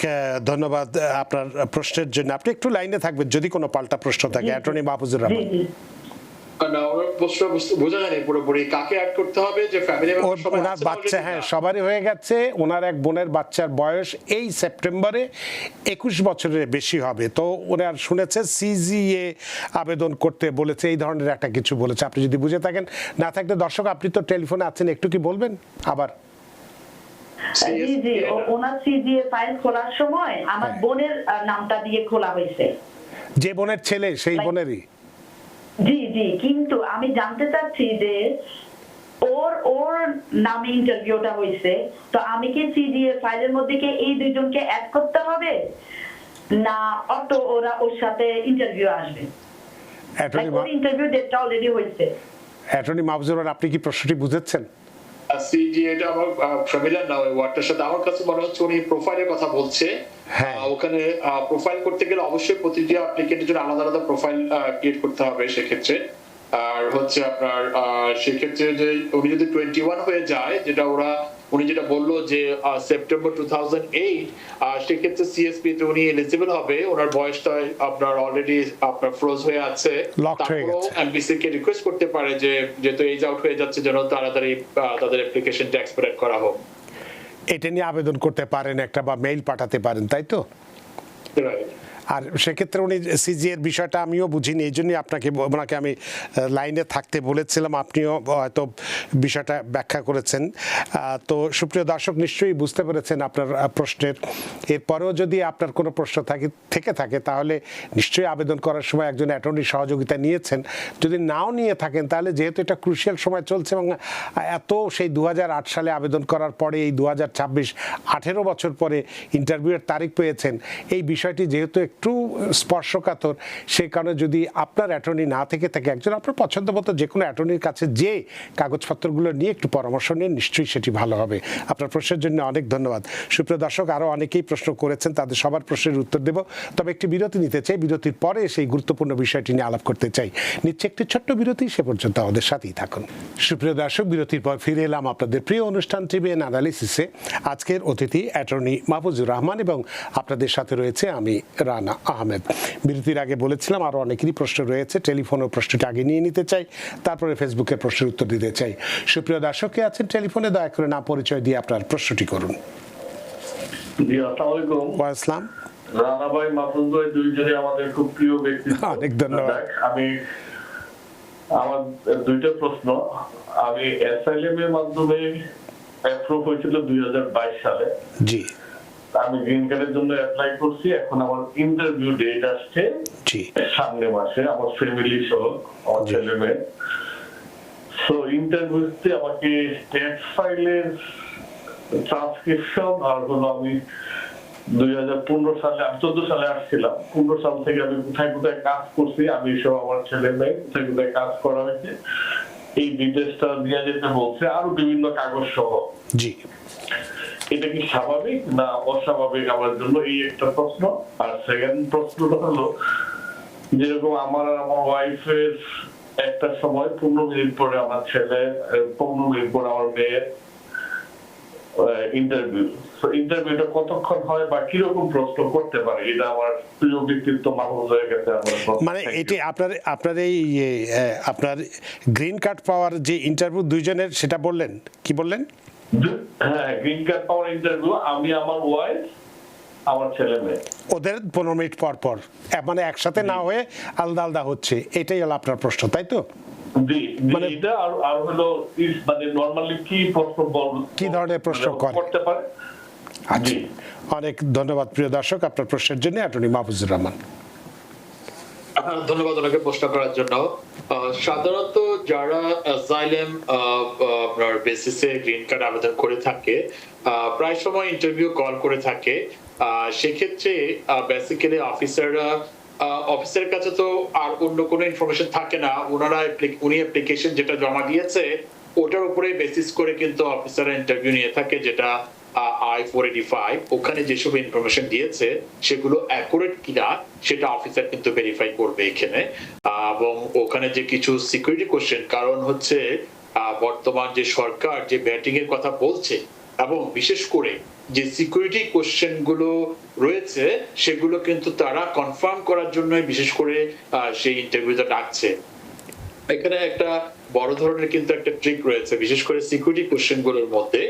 ধন্যবাদ আপনার প্রশ্নের জন্য। আপনি একটু লাইনে থাকবেন যদি কোনো পাল্টা প্রশ্ন থাকে। অ্যাটর্নি মাহফুজুর রহমান। না, ওর প্রশ্ন বোঝা যায়নি পুরোপুরি, কাকে অ্যাড করতে হবে? যে ফ্যামিলি মেম্বার ওনার বাচ্চা, হ্যাঁ সবারই হয়ে গেছে। ওনার এক বোনের বাচ্চার বয়স এই সেপ্টেম্বরে 21 বছরের বেশি হবে। তো ওনার শুনেছে সিজিএ আবেদন করতে বলেছে, এই ধরনের একটা কিছু বলেছে। আপনি যদি বুঝে থাকেন, না থাকলে দর্শক আপনি তো টেলিফোনে আছেন, একটু কি বলবেন আবার? জি জি, ওনার সিজিএ ফাইল খোলার সময় আমার বোনের নামটা দিয়ে খোলা হয়েছে। যে বোনের ছেলে সেই বোনেরই? জি জি, কিন্তু আমি জানতে চাচ্ছি যে ওর নামে ইন্টারভিউটা হয়েছে, তো আমি কি সিজিএ ফাইলের মধ্যে কি এই দুইজনকে অ্যাড করতে হবে না অটো ওরা ওর সাথে ইন্টারভিউ আসবে? ওর ইন্টারভিউ ডেটটা অলরেডি হয়েছে। অ্যাটর্নি মাহফুজুর, আপনি কি প্রশ্নটি বুঝেছেন? সিজিএ এটা আমার ফ্যামিলিয়ার না ওই ওয়ার্ডটার সাথে। আমার কাছে মনে হচ্ছে উনি প্রোফাইলের কথা বলছে। হ্যাঁ। ওখানে প্রোফাইল করতে গেলে অবশ্যই প্রতিটি অ্যাপ্লিকেন্টের জন্য আলাদা আলাদা প্রোফাইল ক্রিয়েট করতে হবে সেক্ষেত্রে। আর হচ্ছে আপনার সেক্ষেত্রে যে উনি যদি 21 হয়ে যায়, যেটা উনি যেটা বললো যে সেপ্টেম্বর 2008, সেক্ষেত্রে সিএসপি তে উনি এলিজিবল হবে। ওনার বয়সটা আপনার অলরেডি আপনার ফ্রোজ হয়ে আছে। Locked হয়ে তারপরেও গেছে। এমবিসি কে রিকোয়েস্ট করতে পারে যে যেহেতু এজ আউট হয়ে যাচ্ছে যেন তাড়াতাড়ি তাদের অ্যাপ্লিকেশনটা এক্সপেডিট করা হোক। এটা নিয়ে আবেদন করতে পারেন একটা, বা মেইল পাঠাতে পারেন, তাই তো? Right. আর সেক্ষেত্রে উনি সিজি এর বিষয়টা আমিও বুঝিনি, এই জন্যই ওনাকে আমি লাইনে থাকতে বলেছিলাম, আপনিও হয়তো বিষয়টা ব্যাখ্যা করেছেন। তো সুপ্রিয় দর্শক নিশ্চয়ই বুঝতে পেরেছেন আপনার প্রশ্নের। এরপরেও যদি আপনার কোনো প্রশ্ন থেকে থাকে তাহলে নিশ্চয়ই আবেদন করার সময় একজন অ্যাটর্নির সহযোগিতা নিয়েছেন। যদি নাও নিয়ে থাকেন তাহলে যেহেতু এটা ক্রুশিয়াল সময় চলছে এবং এত সেই 2008 সালে আবেদন করার পরে এই 2026 18 বছর পরে ইন্টারভিউয়ের তারিখ পেয়েছেন, এই বিষয়টি যেহেতু একটু স্পর্শকাতর, সেই কারণে যদি আপনার অ্যাটর্নি না থেকে থাকে একজন আপনার পছন্দ মতো যে কোনো অ্যাটর্নির কাছে যে কাগজপত্রগুলো নিয়ে একটু পরামর্শ নিন, নিশ্চয়ই সেটি ভালো হবে। আপনার প্রশ্নের জন্য অনেক ধন্যবাদ। সুপ্রিয় দর্শক, আরও অনেকেই প্রশ্ন করেছেন, তাদের সবার প্রশ্নের উত্তর দেব, তবে একটি বিরতি নিতে চাই। বিরতির পরে সেই গুরুত্বপূর্ণ বিষয়টি নিয়ে আলাপ করতে চাই। নিচ্ছে একটি ছোট্ট বিরতি, সে পর্যন্ত আমাদের সাথেই থাকুন। সুপ্রিয় দর্শক, বিরতির পর ফিরে এলাম আপনাদের প্রিয় অনুষ্ঠান টিভিএন অ্যানালিসিসে। আজকের অতিথি অ্যাটর্নি মাহফুজুর রহমান এবং আপনাদের সাথে রয়েছে আমি রানা আহমেদ। বিরতির আগে বলেছিলাম আরও অনেকেরই প্রশ্ন রয়েছে, টেলিফোনের প্রশ্নটা আগে নিয়ে নিতে চাই, তারপরে ফেসবুকের প্রশ্নের উত্তর দিতে চাই। সুপ্রিয় দর্শক কে আছেন টেলিফোনে, দয়া করে নাম পরিচয় দিয়ে আপনার প্রশ্নটি করুন। জি, আসসালামু আলাইকুম। ওয়ালাইকুম। রানা ভাই, মাহফুজ ভাই দুইজনই আমাদের খুব প্রিয় ব্যক্তিত্ব। অনেক ধন্যবাদ। আমার দুইটা প্রশ্ন। আমি অ্যাসাইলাম এর মাধ্যমে অ্যাপ্রুভ হয়েছিল 2022 সালে। জি আমি গ্রিন কার্ডের জন্য অ্যাপ্লাই করছি। এখন আমার ইন্টারভিউ ডেট আসছে জি সামনে মাসে, আমার ফ্যামিলি সহ আমার ছেলে মেয়ে। সো ইন্টারভিউতে আমাকে ট্যাক্স ফাইলের ট্রান্সক্রিপশন আর হলো আমি 2015 সালে, আমি 14 সালে আসছিলাম, 15 সাল থেকে আমি কোথায় কোথায় কাজ করছি, আমি সহ আমার ছেলে মেয়ে কোথায় কোথায় কাজ করা হয়েছে, এই ডিটেলসটা দিয়ে যেতে বলছে, আরো বিভিন্ন কাগজ সহ। জি, এটা কি স্বাভাবিক না অস্বাভাবিক আমার জন্য, এই একটা প্রশ্ন। আর সেকেন্ড প্রশ্নটা হলো, যেরকম আমার আর আমার ওয়াইফের একটা সময় 15 মিনিট পরে আমার ছেলে, 15 মিনিট পরে আমার মেয়ের ইন্টারভিউ। ইন্টারভিউটা কতক্ষণ হয় বা কিরকম প্রশ্ন করতে পারে, এটা আমার প্রিয় ব্যক্তিত্ব মাহফুজ হয়ে গেছে আমার। মানে এটি আপনার এই আপনার গ্রিন কার্ড পাওয়ার যে ইন্টারভিউ দুইজনের, সেটা বললেন, কি বললেন? হ্যাঁ, গ্রিন কার্ড পাওয়ার ইন্টারভিউ, আমি, আমার ওয়াইফ, আমার ছেলে মেয়ে। ওদের 15 মিনিট পর পর, মানে একসাথে না হয়ে আলাদা আলাদা হচ্ছে, এটাই হলো আপনার প্রশ্ন, তাই তো? জি, মানে এটা আর হলো মানে নরমালি কি প্রশ্ন কি ধরনের প্রশ্ন করতে পারে। আচ্ছা, অনেক ধন্যবাদ প্রিয় দর্শক আপনার প্রশ্নের জন্য। অ্যাটর্নি মাহফুজুর রহমান। ধন্যবাদ ওনাকে প্রশ্ন করার জন্য। সাধারণত যারা অ্যাসাইলাম আপনার বেসিসে গ্রিন কার্ড আবেদন করে থাকে, প্রায় সময় ইন্টারভিউ কল করে থাকে। সেক্ষেত্রে বেসিক্যালি অফিসের কাছে তো আর অন্য কোনো ইনফরমেশন থাকে না। উনি অ্যাপ্লিকেশন যেটা জমা দিয়েছে ওটার উপরে বেসিস করে কিন্তু অফিসাররা ইন্টারভিউ নিয়ে থাকে, যেটা I-485। ওখানে যেসব ইনফরমেশন দিয়েছে সেগুলো অ্যাকুরেট কিনা সেটা অফিসার কিন্তু ভেরিফাই করবে এখানে। এবং ওখানে যে কিছু সিকিউরিটি কোশ্চেন, কারণ হচ্ছে বর্তমান যে সরকার যে ব্যাটিং এর কথা বলছে, এবং বিশেষ করে যে সিকিউরিটি কোশ্চেন গুলো রয়েছে সেগুলো কিন্তু তারা কনফার্ম করার জন্য বিশেষ করে সেই ইন্টারভিউটা ডাকছে। এখানে একটা বড় ধরনের কিন্তু একটা ট্রিক রয়েছে, বিশেষ করে সিকিউরিটি কোশ্চেন গুলোর মধ্যে।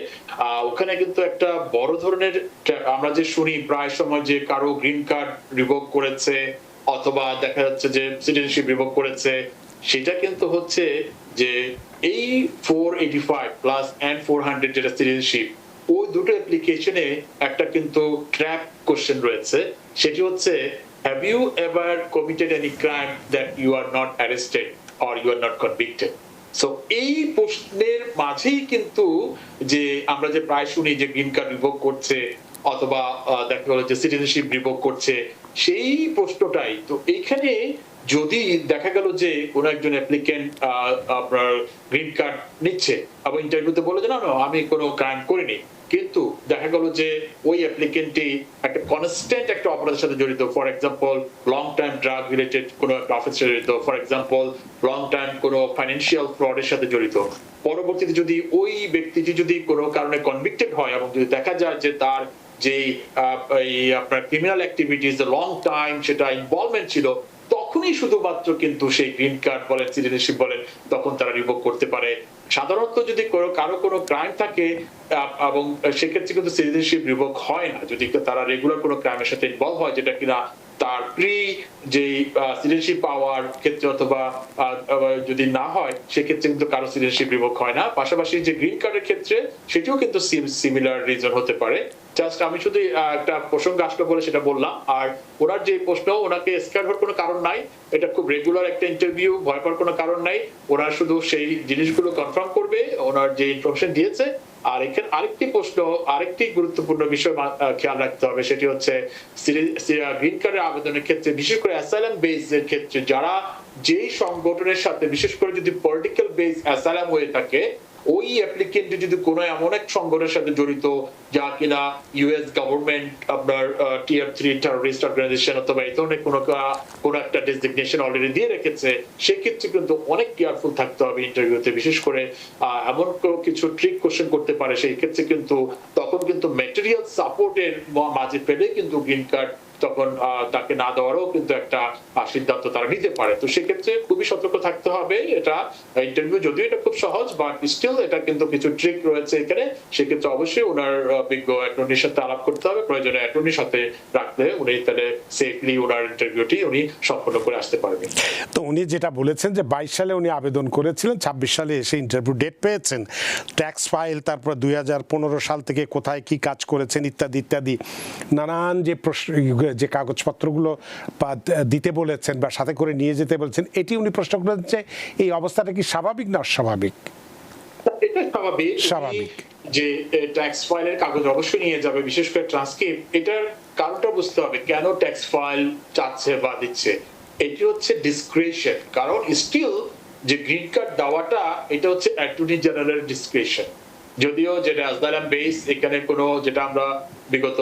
ওখানে কিন্তু একটা বড় ধরনের, আমরা যে শুনি প্রায় সময় যে কারো গ্রিন কার্ড রিভোক করেছে অথবা দেখা যাচ্ছে যে সিটিজেনশিপ রিভোক করেছে, সেটা কিন্তু হচ্ছে যে এই 485 প্লাস এন্ড 400 যেটা সিটিজেনশিপ, ওই দুটো অ্যাপ্লিকেশনে একটা কিন্তু ট্র্যাপ কোশ্চেন রয়েছে। সেটি হচ্ছে, have you ever committed any crime that you are not arrested or you are not convicted? So এই প্রশ্নের মাঝেই কিন্তু যে আমরা যে প্রায় শুনি যে গ্রিন কার্ড রিভোক করছে অথবা দেখা গেল যে সিটিজেনশিপ রিভোক করছে, সেই প্রশ্নটাই তো এইখানে যদি দেখা গেল যে কোন একজন অ্যাপ্লিকেন্ট আপনার গ্রিন কার্ড নিচ্ছে এবং ইন্টারভিউতে বলে যে না আমি কোনো ক্রাইম করিনি, কিন্তু দেখা গেল যে ওই অ্যাপ্লিকেন্টটি একটা কনস্ট্যান্ট একটা অপরাধের সাথে জড়িত, for example long time drug related কোনো একটা অফেন্সের সাথে জড়িত, ফর এক্সাম্পল লং টাইম কোনো ফাইন্যান্সিয়াল ফ্রডের সাথে জড়িত, পরবর্তীতে যদি ওই ব্যক্তিটি যদি কোনো কারণে কনভিক্টেড হয় এবং যদি দেখা যায় যে তার যে আপনার ক্রিমিনাল অ্যাক্টিভিটিস লং টাইম সেটা ইনভলভমেন্ট ছিল, তখনই শুধুমাত্র কিন্তু সেই গ্রিন কার্ড বলেন সিটিজেনশিপ বলেন তখন তারা রিভোক করতে পারে। সাধারণত যদি কারো কোনো ক্রাইম থাকে এবং সেক্ষেত্রে কিন্তু সিটিজেনশিপ রিভোক হয় না যদি তারা রেগুলার কোনো ক্রাইমের সাথে ইনভলভ হয়, যেটা কিনা তার প্রি যে সিটিজেনশিপ পাওয়ার ক্ষেত্রে অথবা যদি না হয় সেক্ষেত্রে কিন্তু কারো সিটিজেনশিপ রিভোক হয় না। পাশাপাশি যে গ্রিন কার্ডের ক্ষেত্রে সেটিও কিন্তু সিমিলার রিজন হতে পারে। জাস্ট আমি শুধু একটা প্রসঙ্গ আসলো বলে সেটা বললাম। আর ওনার যে প্রশ্ন, ওনাকে স্ক্যার হওয়ার কোনো কারণ নাই, এটা খুব রেগুলার একটা ইন্টারভিউ, ভয় পাওয়ার কোনো কারণ নাই। ওনার শুধু সেই জিনিসগুলো কনফার্ম করবে ওনার যে ইনফরমেশন দিয়েছে। আর এখানে আরেকটি প্রশ্ন, আরেকটি গুরুত্বপূর্ণ বিষয় খেয়াল রাখতে হবে, সেটি হচ্ছে গ্রিন কার্ডের আবেদনের ক্ষেত্রে বিশেষ করে অ্যাসাইলাম বেসের ক্ষেত্রে যারা যেই সংগঠনের সাথে বিশেষ করে যদি পলিটিক্যাল বেস অ্যাসাইলাম হয়ে থাকে, ওই অ্যাপ্লিকেন্ট যদি কোনো এমন এক সংগঠনের সাথে জড়িত যা কিনা ইউএস গভর্নমেন্ট আপনার টিয়ার 3 টেররিস্ট অর্গানাইজেশন অথবা এই ধরনের কোনো একটা ডেজিগনেশন অলরেডি দিয়ে রেখেছে, সেক্ষেত্রে কিন্তু অনেক কেয়ারফুল থাকতে হবে ইন্টারভিউতে। বিশেষ করে এমন কিছু ট্রিক কোশ্চেন করতে পারে, সেই ক্ষেত্রে কিন্তু তখন কিন্তু ম্যাটেরিয়াল সাপোর্টের মাঝে ফেলে কিন্তু গ্রিন কার্ড তখন তাকে না দেওয়ারও কিন্তু একটা সিদ্ধান্ত তারা নিতে পারে। তো সেক্ষেত্রে খুবই সতর্ক থাকতে হবে। এটা ইন্টারভিউ যদিও এটা খুব সহজ, বাট স্টিল এটা কিন্তু কিছু ট্রিক রয়েছে এখানে। সেক্ষেত্রে অবশ্যই ওনার বিজ্ঞ অ্যাটর্নির সাথে আলাপ করতে হবে, প্রয়োজনে অ্যাটর্নির সাথে রাখলে উনি তাহলে সেফলি ওনার ইন্টারভিউটি উনি সম্পন্ন করে আসতে পারবেন। তো উনি যেটা বলেছেন যে 22 সালে উনি আবেদন করেছিলেন, 26 সালে এসে ইন্টারভিউ ডেট পেয়েছেন, ট্যাক্স ফাইল, তারপর 2015 সাল থেকে কোথায় কি কাজ করেছেন ইত্যাদি ইত্যাদি নানান যে প্রশ্ন, যে কাগজপত্রগুলো দিতে বলেছেন বা সাথে করে নিয়ে যেতে বলেছেন, এটি উনি প্রশ্ন করেছেন যে এই অবস্থাটা কি স্বাভাবিক না অস্বাভাবিক? এটা স্বাভাবিক যে ট্যাক্স ফাইলের কাগজ অবশ্যই নিয়ে যাবে, বিশেষ করে ট্রান্সক্রিপ্ট। এটার কারণটা বুঝতে হবে কেন ট্যাক্স ফাইল চাচ্ছে বা দিচ্ছে। এটি হচ্ছে ডিসক্রিশন, কারণ স্টিল যে গ্রিন কার্ড দেওয়াটা এটা হচ্ছে অ্যাটর্নি জেনারেলের ডিসক্রিশন। যদিও যেটা অ্যাসাইলাম বেস, এখানে কোনো যেটা আমরা বিগত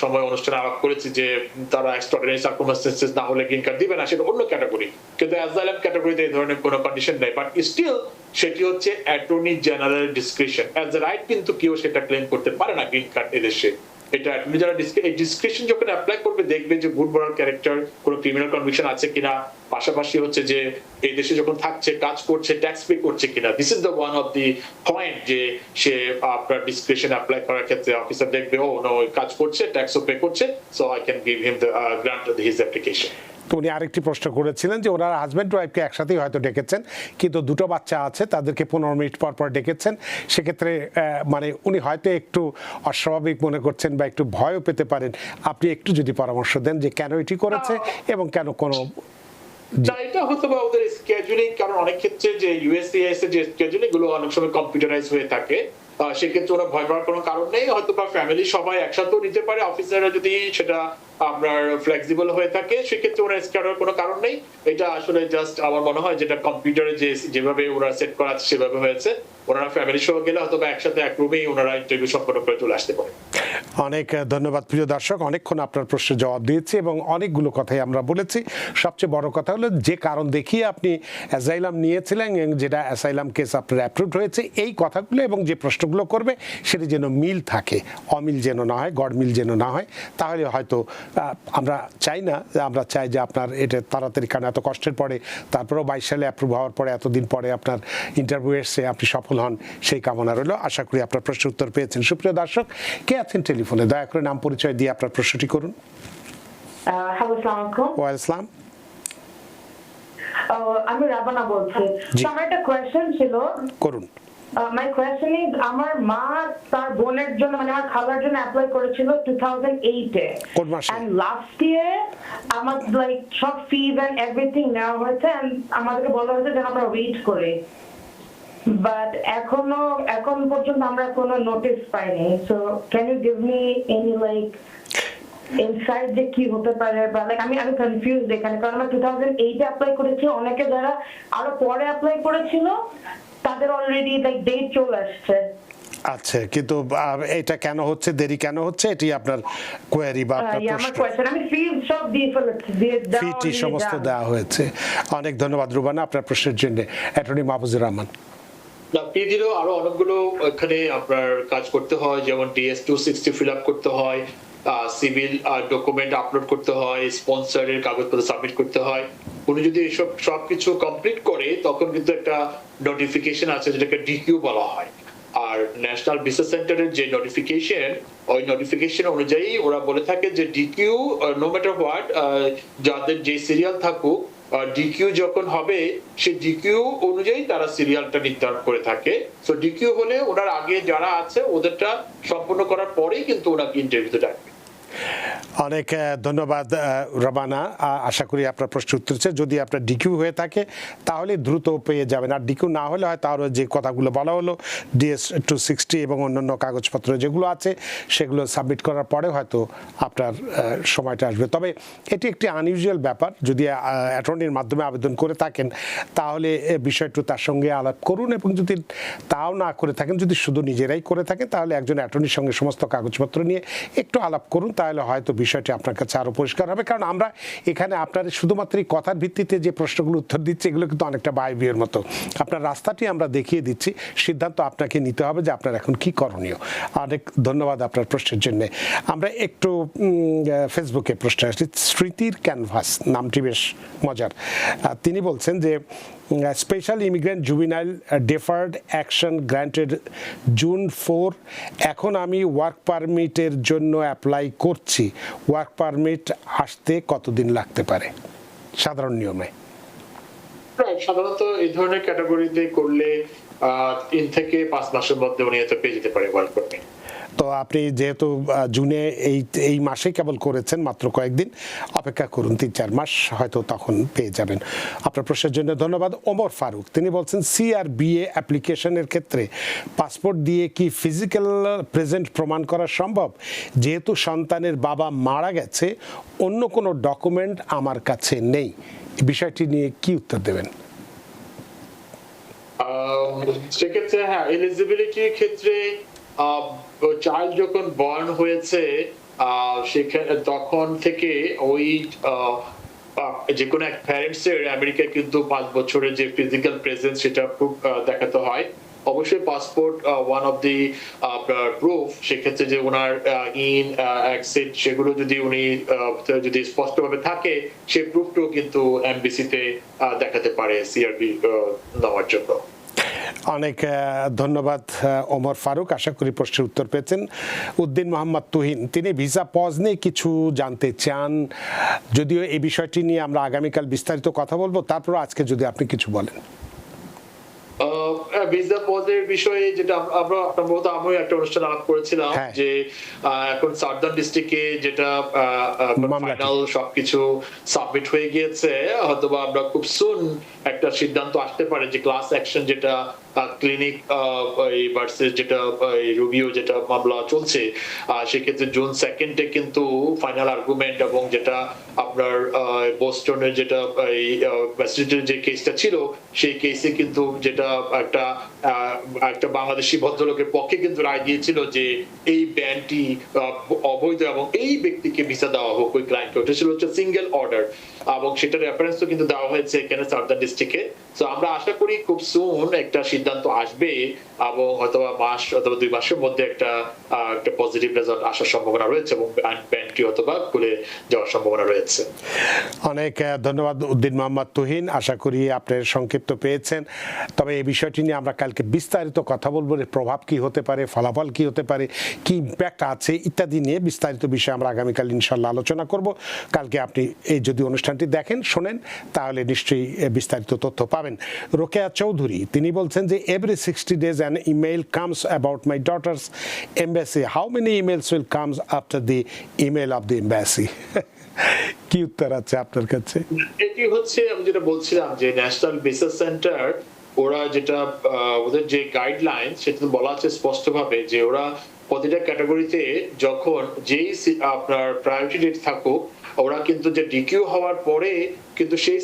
সময় অনুষ্ঠানে আলাপ করেছি যে তারা এক্সট্রাঅর্ডিনারি সার্কামস্টেন্সেস না হলে গ্রিন কার্ড দিবে না, সেটা অন্য ক্যাটাগরি, কিন্তু অ্যাসাইলাম ক্যাটাগরিতে এই ধরনের কোনো কন্ডিশন নেই। বাট স্টিল সেটি হচ্ছে attorney general discretion, as a right কিন্তু কেউ সেটা ক্লেম করতে পারে না গ্রিন কার্ড এদেশে। এটা অ্যাটর্নি জেনারেল ডিসক্রিশন যখন অ্যাপ্লাই করবে দেখবে যে গুড মরাল ক্যারেক্টার, কোনো ক্রিমিনাল কনভিকশন আছে কিনা, পাশাপাশি হচ্ছে যে এই দেশে যখন থাকছে কাজ করছে ট্যাক্স পে করছে কিনা। This is the one of the point যে সে আপনার ডিসক্রিশন অ্যাপ্লাই করার ক্ষেত্রে অফিসার দেখবে ও নো কাজ করছে, ট্যাক্সও পে করছে, so I can give him the grant his application. তো উনি আরেকটি প্রশ্ন করেছিলেন যে ওনার হাজব্যান্ড ওয়াইফকে একসাথেই হয়তো ডেকেছেন, কিন্তু দুটো বাচ্চা আছে, তাদেরকে 15 মিনিট পর পর ডেকেছেন। সেক্ষেত্রে মানে উনি হয়তো একটু অস্বাভাবিক মনে করছেন বা একটু ভয়ও পেতে পারেন। আপনি একটু যদি পরামর্শ দেন যে কেন এটি করেছে এবং কেন কোনো এটা হয়তো বা ওদের স্কেজুলিং, কারণ অনেক ক্ষেত্রে যে ইউএসসিআইএস এর যে স্কেজুলিং গুলো অনেক সময় কম্পিউটারাইজ হয়ে থাকে, সেক্ষেত্রে ওরা ভয় পাওয়ার কোনো কারণ নেই। হয়তো বা ফ্যামিলি সবাই একসাথেও নিতে পারে, অফিসাররা যদি সেটা আপনার ফ্লেক্সিবল হয়ে থাকে সেক্ষেত্রে ওরা স্ক্যান হওয়ার কোনো কারণ নেই। এটা আসলে জাস্ট আমার মনে হয় যেটা কম্পিউটারে যেভাবে ওরা সেট করা আছে সেভাবে হয়েছে। ওনারা ফ্যামিলি সহ গেলে হয়তো বা একসাথে এক রুমেই ওনারা ইন্টারভিউ সম্পন্ন করে চলে আসতে পারে। অনেক ধন্যবাদ প্রিয় দর্শক, অনেকক্ষণ আপনার প্রশ্নের জবাব দিয়েছি এবং অনেকগুলো কথাই আমরা বলেছি। সবচেয়ে বড় কথা হলো যে কারণ দেখিয়ে আপনি অ্যাসাইলাম নিয়েছিলেন, যেটা অ্যাসাইলাম কেস আপনার অ্যাপ্রুভড হয়েছে, এই কথাগুলো এবং যে প্রশ্নগুলো করবে সেটি যেন মিল থাকে, অমিল যেন না হয়, গড়মিল যেন না হয়। তাহলে হয়তো আমরা চাই না, আমরা চাই যে আপনার এটা তাড়াতাড়ি, কারণ এত কষ্টের পরে তারপরেও 22 সালে অ্যাপ্রুভ হওয়ার পরে এতদিন পরে আপনার ইন্টারভিউ এসে আপনি সফল হন, সেই কামনা রইল। আশা করি আপনার প্রশ্নের উত্তর পেয়েছেন। সুপ্রিয় দর্শক, কে আছেন টেলিফোনে? দয়া করে নাম পরিচয় দিয়ে আপনার প্রশ্নটি করুন। হ্যালো, আসসালামু আলাইকুম। ওয়ালাইকুম আসসালাম। আমি রাবানা বলছি। আমার একটা কোয়েশ্চেন ছিল। করুন। মাই কোয়েশ্চেন ইজ, আমার মা তার বোনের জন্য, মানে আমার খালার জন্য অ্যাপ্লাই করেছিল 2008 এ। কোন মাসে? এন্ড লাস্ট ইয়ার আমার লাইক সব ফিজ এন্ড এভরিথিং নেওয়া হয়েছে, এন্ড আমাদেরকে বলা হয়েছে যে আমরা ওয়েট করি। বাট এখন পর্যন্ত আমরা কোনো নোটিস পাইনি। So can you give me any like insight যে কি হতে পারে, বা লাইক আমি কনফিউজড এখানে, কারণ আমরা 2008 এ অ্যাপ্লাই করেছি, অনেকে যারা আরো পরে অ্যাপ্লাই করেছিল তাদের অলরেডি লাইক ডেট চলে আসছে। আচ্ছা, কিন্তু এটা কেন হচ্ছে, দেরি কেন হচ্ছে, এটি আপনার কোয়েরি বা আপনার আমার প্রশ্ন? কোয়েশ্চেন, আমি ফিল সব দিয়ে ফেলেছি, ফিটি সমস্ত দেওয়া হয়েছে। অনেক ধন্যবাদ রুবানা আপনার প্রশ্নের জন্য। অ্যাটর্নি মাহফুজুর রহমান। পিডিরও আরো অনেকগুলো এখানে আপনার কাজ করতে হয়, যেমন DS-260 ফিল আপ করতে হয়, সিভিল ডকুমেন্ট আপলোড করতে হয়, স্পন্সরের কাগজপত্র সাবমিট করতে হয়। উনি যদি এসব সবকিছু কমপ্লিট করে তখন কিন্তু একটা নোটিফিকেশন আছে যেটাকে ডিকিউ বলা হয়। আর ন্যাশনাল ভিসা সেন্টারের যে নোটিফিকেশন, ওই নোটিফিকেশন অনুযায়ী ওরা বলে থাকে যে ডিকিউ নো ম্যাটার হোয়াট, যাদের যে সিরিয়াল থাকুক, ডিকিউ যখন হবে সেই ডিকিউ অনুযায়ী তারা সিরিয়ালটা নির্ধারণ করে থাকে। সো ডিকিউ হলে ওনার আগে যারা আছে ওদেরটা সম্পূর্ণ করার পরেই কিন্তু ওনাকে ইন্টারভিউতে ডাকবে। অনেক ধন্যবাদ রবানা। আশা করি আপনার প্রশ্নের উত্তর হচ্ছে, যদি আপনার ডিকিউ হয়ে থাকে তাহলে দ্রুত পেয়ে যাবেন, আর ডিকিউ না হলে হয় তাহলে যে কথাগুলো বলা হলো DS-260 এবং অন্যান্য কাগজপত্র যেগুলো আছে সেগুলো সাবমিট করার পরে হয়তো আপনার সময়টা আসবে। তবে এটি একটি আনইউজুয়াল ব্যাপার। যদি অ্যাটর্নির মাধ্যমে আবেদন করে থাকেন তাহলে বিষয়টি তার সঙ্গে আলাপ করুন, এবং যদি তাও না করে থাকেন, যদি শুধু নিজেরাই করে থাকেন, তাহলে একজন অ্যাটর্নির সঙ্গে সমস্ত কাগজপত্র নিয়ে একটু আলাপ করুন, তাহলে হয়তো বিষয়টি আপনার কাছে আরও পরিষ্কার হবে। কারণ আমরা এখানে আপনার শুধুমাত্র এই কথার ভিত্তিতে যে প্রশ্নগুলো উত্তর দিচ্ছি এগুলো কিন্তু অনেকটা বায়ুর মতো। আপনার রাস্তাটি আমরা দেখিয়ে দিচ্ছি, সিদ্ধান্ত আপনাকে নিতে হবে যে আপনার এখন কি করণীয়। অনেক ধন্যবাদ আপনার প্রশ্নের জন্য। আমরা একটু ফেসবুকে প্রশ্ন আসছি। স্মৃতির ক্যানভাস নামটি বেশ মজার। তিনি বলছেন যে special immigrant juvenile deferred action granted June 4, এখন আমি ওয়ার্ক পারমিটের জন্য অ্যাপ্লাই করছি, ওয়ার্ক পারমিট আসতে কতদিন লাগতে পারে সাধারণ নিয়মে? সাধারণত এই ধরনের ক্যাটাগরিতে করলে 3 থেকে 5 মাসের মধ্যে উনি হয়তো পেয়ে যেতে পারে ওয়ার্ক পারমিট। তো আপনি যেহেতু জুনে এই মাসে কেবল করেছেন, মাত্র কয়েকদিন অপেক্ষা করুন, 3-4 মাস হয়তো তখন পেয়ে যাবেন। আপনার প্রশ্নের জন্য ধন্যবাদ। ওমর ফারুক তিনি বলছেন CRBA অ্যাপ্লিকেশনের ক্ষেত্রে পাসপোর্ট দিয়ে কি ফিজিক্যাল প্রেজেন্ট প্রমাণ করা সম্ভব? যেহেতু সন্তানের বাবা মারা গেছে, অন্য কোনো ডকুমেন্ট আমার কাছে নেই, বিষয়টি নিয়ে কি উত্তর দেবেন? সেক্ষেত্রে হ্যাঁ, এলিজিবিলিটির ক্ষেত্রে চাইল্ড যখন বর্ন হয়েছে তখন থেকে ওই যে কোনো এক প্যারেন্টসের আমেরিকায় কিন্তু 5 বছরের যে ফিজিক্যাল প্রেজেন্স সেটা দেখাতে হয়। অবশ্যই passport one of the proof. সেক্ষেত্রে যে ওনার ইন এক্সিট সেগুলো যদি উনি যদি স্পষ্টভাবে থাকে, সেই প্রুফটাও কিন্তু এমবিসিতে দেখাতে পারে সিআরবি নেওয়ার জন্য। অনেক ধন্যবাদ ওমর ফারুক। আশা করি প্রশ্নের উত্তর পেয়েছেন। উদ্দিন মোহাম্মদ তুহিন তিনি ভিসা পজ নিয়ে কিছু জানতে চান, যদিও এই বিষয়টি নিয়ে আমরা আগামীকাল বিস্তারিত কথা বলবো, তারপর আজকে যদি আপনি কিছু বলেন। ভিসা পজের বিষয়ে যেটা আমরা সম্ভবত আমিও একটা অনুষ্ঠান আলাপ করেছিলাম যে এখন সাউদার্ন ডিস্ট্রিক্টে যেটা ফাইনাল সবকিছু সাবমিট হয়ে গিয়েছে, হয়তোবা আমরা খুব সুন একটা সিদ্ধান্ত আসতে পারে যে ক্লাস অ্যাকশন যেটা ক্লিনিক ভার্সেস যেটা রুবিও যেটা মামলা চলছে, সেক্ষেত্রে June 2 কিন্তু ফাইনাল আর্গুমেন্ট, এবং যেটা আপনার বোস্টনের যেটা যে কেসটা ছিল সেই কেসে কিন্তু যেটা একটা বাংলাদেশি ভদ্রলোকের পক্ষে কিন্তু রায় দিয়েছিল যে এই ব্যানটি অবৈধ এবং এই ব্যক্তিকে ভিসা দেওয়া হোক ওই ক্লায়েন্টকে। ওটা ছিল হচ্ছে সিঙ্গেল অর্ডার, এবং সেটার রেফারেন্সও কিন্তু দেওয়া হয়েছে এখানে সাউদার্ন ডিস্ট্রিক্টে। তো আমরা আশা করি খুব সুন একটা সিদ্ধান্ত আসবে, এবং হয়তোবা মাস অথবা 2 মাসের মধ্যে একটা পজিটিভ রেজাল্ট আসার সম্ভাবনা রয়েছে, এবং ব্যানটি হয়তোবা খুলে যাওয়ার সম্ভাবনা রয়েছে। অনেক ধন্যবাদ উদ্দিন মোহাম্মদ তুহিন। আশা করি আপনার সংক্ষিপ্ত পেয়েছেন। তবে এই বিষয়টি নিয়ে আমরা কালকে বিস্তারিত কথা বলবো, এর প্রভাব কি হতে পারে, ফলাফল কি হতে পারে, কি ইম্প্যাক্ট আছে ইত্যাদি নিয়ে বিস্তারিত বিষয়ে আমরা আগামীকাল ইনশাল্লাহ আলোচনা করব। কালকে আপনি এই যদি অনুষ্ঠানটি দেখেন শোনেন তাহলে নিশ্চয়ই বিস্তারিত তথ্য পাবেন। রোকেয়া চৌধুরী তিনি বলছেন যে every 60 days an email comes about my daughter's embassy. How many emails will comes after the email of the embassy? কি উত্তর আছে আপনার কাছে? এটি হচ্ছে আমি যেটা বলছিলাম যে ন্যাশনাল ভিসা সেন্টার ওরা যেটা ওদের যে গাইডলাইন সেটা বলা আছে স্পষ্টভাবে যে ওরা প্রতিটা ক্যাটাগরিতে যখন যেই আপনার প্রায়োরিটি ডেট থাকুক ওরা কিন্তু যে ডিকিউ হওয়ার পরে কিন্তু সেই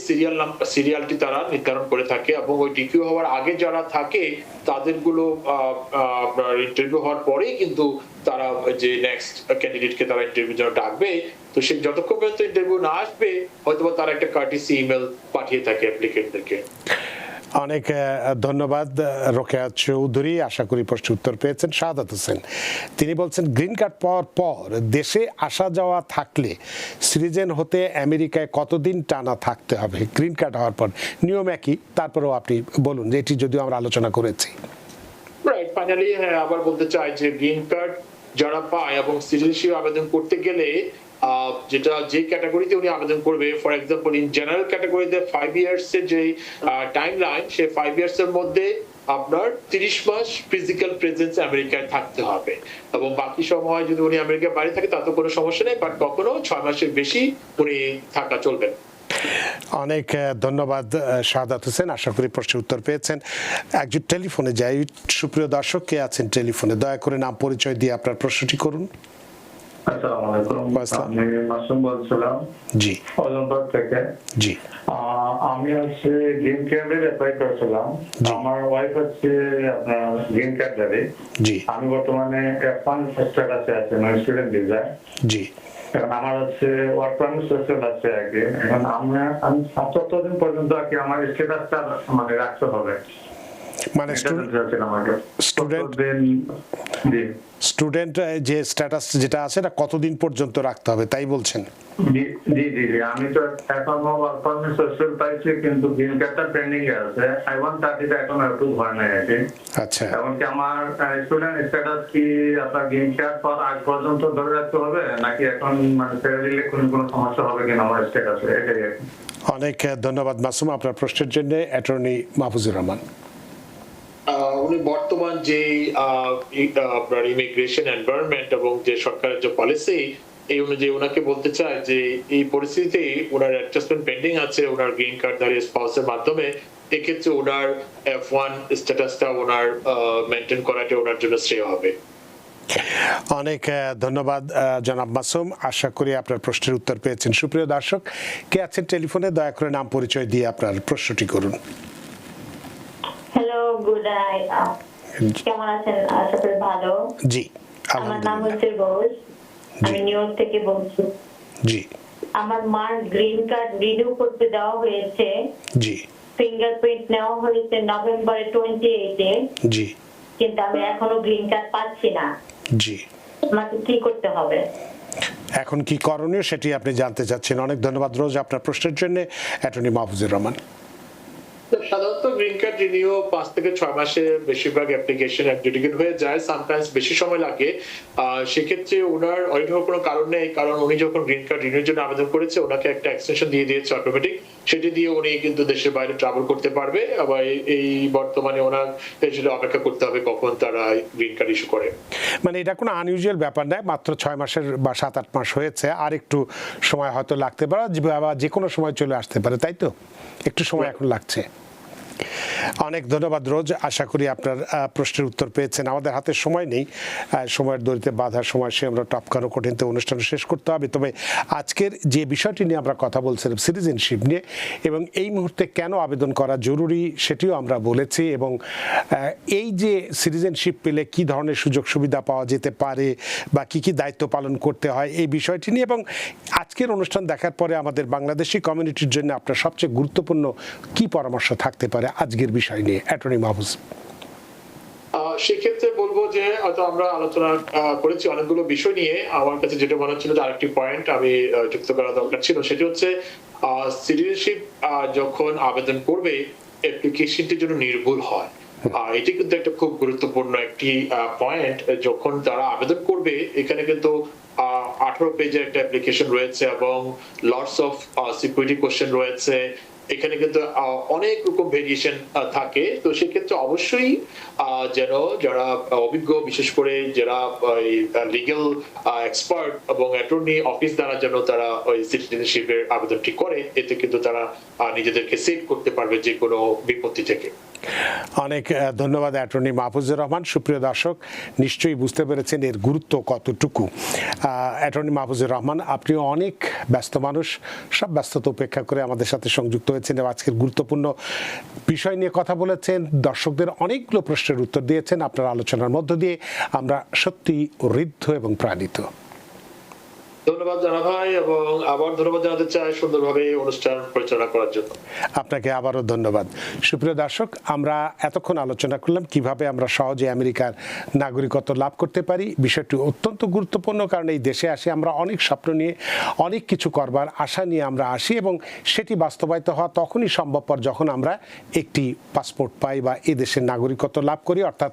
সিরিয়ালটি তারা নির্ধারণ করে থাকে এবং ওই ডিকিউ হওয়ার আগে যারা থাকে তাদেরগুলো আপনার ইন্টারভিউ হওয়ার পরেই কিন্তু তারা যে নেক্সট ক্যান্ডিডেটকে তারা ইন্টারভিউর জন্য ডাকবে। তো সে যতক্ষণ পর্যন্ত ইন্টারভিউ না আসবে হয়তোবা তারা একটা কার্টিসি ইমেল পাঠিয়ে থাকে অ্যাপ্লিকেন্টদেরকে। অনেক ধন্যবাদ রোকেয়া চৌধুরী, আশা করি প্রশ্নের উত্তর পেয়েছেন। শাহাদাত হোসেন তিনি বলছেন গ্রিন কার্ড পাওয়ার পর দেশে আসা যাওয়া থাকলে সিটিজেন হতে আমেরিকায় কতদিন টানা থাকতে হবে? গ্রিন কার্ড হওয়ার পর নিয়ম একই, তারপরেও আপনি বলুন, যে এটি যদিও আমরা আলোচনা করেছি। রাইট, ফাইনালি হ্যাঁ আবার বলতে চাই যে গ্রিন কার্ড যারা পায় এবং সিটিজেনশিপ আবেদন করতে গেলে যেটা যে ক্যাটাগরিতে উনি আবেদন করবে, ফর এক্সাম্পল ইন জেনারেল ক্যাটাগরিতে 5 ইয়ার্স এর যে টাইম লাইন, সেই 5 ইয়ার্স এর মধ্যে আপনার 30 মাস ফিজিক্যাল প্রেজেন্স আমেরিকায় থাকতে হবে এবং বাকি সময় যদি উনি আমেরিকার বাইরে থাকে তাতে কোনো সমস্যা নেই, বাট কখনো 6 মাসের বেশি উনি থাকা চলবে না। অনেক ধন্যবাদ শাহাদাত হোসেন, আশা করি প্রশ্নের উত্তর পেয়েছেন। একজন টেলিফোনে যাই। সুপ্রিয় দর্শক, কে আছেন টেলিফোনে? দয়া করে নাম পরিচয় দিয়ে আপনার প্রশ্নটি করুন। আসসালামু আলাইকুম, আমি মাসুম বলছিলাম জি ওজনবাগ থেকে। জি আমি হচ্ছে গ্রিন কার্ডের অ্যাপ্লাই করেছিলাম। আমার ওয়াইফ হচ্ছে আপনার গ্রিন কার্ডারে। জি আমি বর্তমানে F1 স্ট্যাটাসে আছি, মানে স্টুডেন্ট ভিসা। জি এখন আমার হচ্ছে ওয়ার্ক পারমিট স্ট্যাটাসে আগে। এখন আমি ৭০ দিন পর্যন্ত আর কি আমার স্ট্যাটাসটা মানে রাখতে হবে, মানে স্টুডেন্ট যে স্ট্যাটাস যেটা আছে এটা কতদিন পর্যন্ত রাখতে হবে তাই বলছেন? জি জি জি, আমি তো এখনো ওয়ার্ক পারমিট সোশ্যাল পাইছি, কিন্তু গ্রিন কার্ডটা পেন্ডিং এ আছে। I-130 এখনো অ্যাপ্রুভ হয় নাই আর কি। আচ্ছা, এমনকি আমার স্টুডেন্ট স্ট্যাটাস কি আপনার গ্রিন কার্ড পাওয়ার আগ পর্যন্ত ধরে রাখতে হবে, নাকি এখন মানে ছেড়ে দিলে কোনো সমস্যা হবে কিনা আমার স্ট্যাটাসে, এটাই। অনেক ধন্যবাদ মাসুম আপনার প্রশ্নের জন্য। অ্যাটর্নি মাহফুজুর রহমান, উনি বর্তমান যে আপনার ইমিগ্রেশন এনভায়রনমেন্ট এবং যে সরকারের যে পলিসি এই অনুযায়ী ওনাকে বলতে চাই যে এই পরিস্থিতিতে ওনার অ্যাডজাস্টমেন্ট পেন্ডিং আছে ওনার গ্রিন কার্ডধারী স্পাউসের মাধ্যমে। এক্ষেত্রে ওনার F1 স্ট্যাটাসটা ওনার মেনটেন করাটা ওনার জন্য শ্রেয় হবে। অনেক ধন্যবাদ জনাব মাসুম, আশা করি আপনার প্রশ্নের উত্তর পেয়েছেন। সুপ্রিয় দর্শক, কে আছেন টেলিফোনে? দয়া করে নাম পরিচয় দিয়ে আপনার প্রশ্নটি করুন। Hello, good night. কেমন আছেন? আশা করি ভালো। জি, আমার নাম হচ্ছে রোজ, আমি নিউ ইয়র্ক থেকে বলছি। জি, আমার মার গ্রিন কার্ড রিনিউ করতে দেওয়া হয়েছে। জি, ফিঙ্গারপ্রিন্ট নেওয়া হয়েছে নভেম্বরের 28-এ। জি, কিন্তু আমি এখনো গ্রিন কার্ড পাচ্ছি না। জি, আমাকে কি করতে হবে? এখন কি করণীয় সেটি আপনি জানতে চাচ্ছেন। অনেক ধন্যবাদ রোজ আপনার প্রশ্নের জন্য। অ্যাটর্নি মাহফুজুর রহমান, সাধারণত গ্রিন কার্ড রিনিউ 5 থেকে 6 মাসে বেশিরভাগ অ্যাপ্লিকেশন অ্যাডজুডিকেট হয়ে যায়, সামটাইমস বেশি সময় লাগে। সেক্ষেত্রে ওনার অন্য কোনো কারণ নেই, কারণ উনি যখন গ্রিন কার্ড রিনিউর জন্য আবেদন করেছে ওনাকে একটা এক্সটেনশন দিয়ে দিয়েছে অটোমেটিক, সেটি দিয়ে উনি কিন্তু দেশের বাইরে ট্রাভেল করতে পারবে। আবার এই বর্তমানে ওনার দেশে অপেক্ষা করতে হবে কখন তারা গ্রিন কার্ড ইস্যু করে। মানে এটা কোনো আনইউজুয়াল ব্যাপার নয়, মাত্র 6 মাসের বা 7-8 মাস হয়েছে, আর একটু সময় হয়তো লাগতে পারে, যে কোনো সময় চলে আসতে পারে, তাই তো? একটু সময় এখন লাগছে। অনেক ধন্যবাদ রোজ, আশা করি আপনার প্রশ্নের উত্তর পেয়েছেন। আমাদের হাতে সময় নেই, সময়ের দড়িতে বাধার সময় সে আমরা টপকানো কঠিনতে অনুষ্ঠান শেষ করতে হবে। তবে আজকের যে বিষয়টি নিয়ে আমরা কথা বলছিলাম সিটিজেনশিপ নিয়ে, এবং এই মুহূর্তে কেন আবেদন করা জরুরি সেটিও আমরা বলেছি, এবং এই যে সিটিজেনশিপ পেলে কি ধরনের সুযোগ সুবিধা পাওয়া যেতে পারে বা কি কি দায়িত্ব পালন করতে হয় এই বিষয়টি নিয়ে, এবং আজকের অনুষ্ঠান দেখার পরে আমাদের বাংলাদেশি কমিউনিটির জন্য আপনার সবচেয়ে গুরুত্বপূর্ণ কি পরামর্শ থাকতে পারে আজকের বিষয় নিয়ে। অ্যাটর্নি মাহফুজ, সেক্ষেত্রে বলবো যে হয়তো আমরা আলোচনা করেছি অনেকগুলো বিষয় নিয়ে, আমার কাছে যেটা মনে হচ্ছিল যে আরেকটি পয়েন্ট আমি যুক্ত করা দরকার ছিল, সেটি হচ্ছে সিটিজেনশিপ যখন আবেদন করবে অ্যাপ্লিকেশনটির জন্য নির্ভুল হয়। এটি কিন্তু একটা খুব গুরুত্বপূর্ণ একটি পয়েন্ট। যখন তারা আবেদন করবে এখানে কিন্তু 18 পেজের একটা অ্যাপ্লিকেশন রয়েছে এবং লটস অফ সিকিউরিটি কোশ্চেন রয়েছে, এখানে কিন্তু অনেক রকম ভেরিয়েশন থাকে। তো সেক্ষেত্রে অবশ্যই যেন যারা অভিজ্ঞ, বিশেষ করে যারা লিগ্যাল এক্সপার্ট এবং অ্যাটর্নি অফিস দ্বারা যেন তারা ওই সিটিজেনশিপের আবেদনটি করে, এতে কিন্তু তারা নিজেদেরকে সেভ করতে পারবে যে কোনো বিপত্তি থেকে। অনেক ধন্যবাদ অ্যাটর্নি মাহফুজুর রহমান। সুপ্রিয় দর্শক, নিশ্চয়ই বুঝতে পেরেছেন এর গুরুত্ব কতটুকু। অ্যাটর্নি মাহফুজুর রহমান, আপনিও অনেক ব্যস্ত মানুষ, সব ব্যস্ততা উপেক্ষা করে আমাদের সাথে সংযুক্ত হয়েছেন এবং আজকের গুরুত্বপূর্ণ বিষয় নিয়ে কথা বলেছেন, দর্শকদের অনেকগুলো প্রশ্নের উত্তর দিয়েছেন। আপনার আলোচনার মধ্য দিয়ে আমরা সত্যি ঋদ্ধ এবং প্রাণিত। ধন্যবাদ জানা ভাই, এবং আবার ধন্যবাদ জানাতে চাই সুন্দরভাবে অনুষ্ঠান পরিচালনা করার জন্য। আপনাকে আবারও ধন্যবাদ। সুপ্রিয় দর্শক, আমরা এতক্ষণ আলোচনা করলাম কিভাবে আমরা সহজে আমেরিকার নাগরিকত্ব লাভ করতে পারি। বিষয়টি অত্যন্ত গুরুত্বপূর্ণ, কারণ এই দেশে আসি আমরা অনেক স্বপ্ন নিয়ে, অনেক কিছু করবার আশা নিয়ে আমরা আসি, এবং সেটি বাস্তবায়িত হওয়া তখনই সম্ভবপর যখন আমরা একটি পাসপোর্ট পাই বা এই দেশের নাগরিকত্ব লাভ করি। অর্থাৎ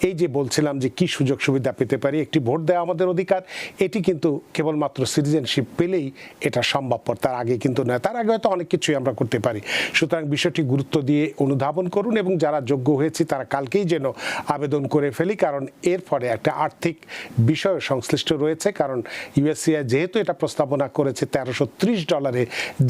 এই যে বলছিলাম যে কি সুযোগ সুবিধা পেতে পারি, একটি ভোট দেওয়া আমাদের অধিকার, এটি কিন্তু কেবলমাত্র সিটিজেনশিপ পেলেই এটা সম্ভবপর, তার আগে কিন্তু নয়। তার আগে হয়তো অনেক কিছুই আমরা করতে পারি। সুতরাং বিষয়টি গুরুত্ব দিয়ে অনুধাবন করুন, এবং যারা যোগ্য হয়েছে তারা কালকেই যেন আবেদন করে ফেলি, কারণ এর ফলে একটা আর্থিক বিষয় সংশ্লিষ্ট রয়েছে। কারণ ইউএসসিআই যেহেতু এটা প্রস্তাবনা করেছে $1330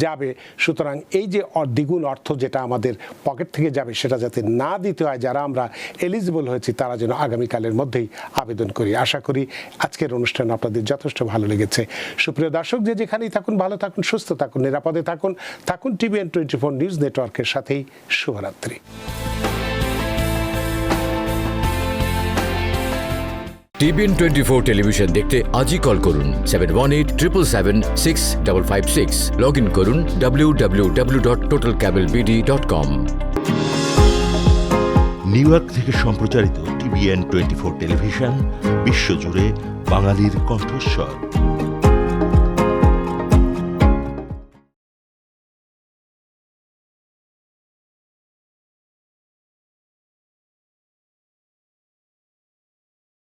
যাবে, সুতরাং এই যে দ্বিগুণ অর্থ যেটা আমাদের পকেট থেকে যাবে সেটা যাতে না দিতে হয়, যারা আমরা এলিজিবল হয়েছি তারা যেন আগামীকালের মধ্যেই আবেদন করি। আশা করি আজকের অনুষ্ঠান আপনাদের যথেষ্ট ভালো লেগেছে। সুপ্রিয় দর্শক, যে যেখানেই থাকুন, ভালো থাকুন, সুস্থ থাকুন, নিরাপদে থাকুন। TVN 24 নিউজ নেটওয়ার্কের সাথেই শুভরাত্রি। TVN 24 টেলিভিশন দেখতে আজই কল করুন 7187776556। লগ ইন করুন www.totalcablebd.com। নিউ ইয়র্ক থেকে সম্প্রচারিত TVN 24 টেলিভিশন বিশ্বজুড়ে বাঙালির কণ্ঠস্বর।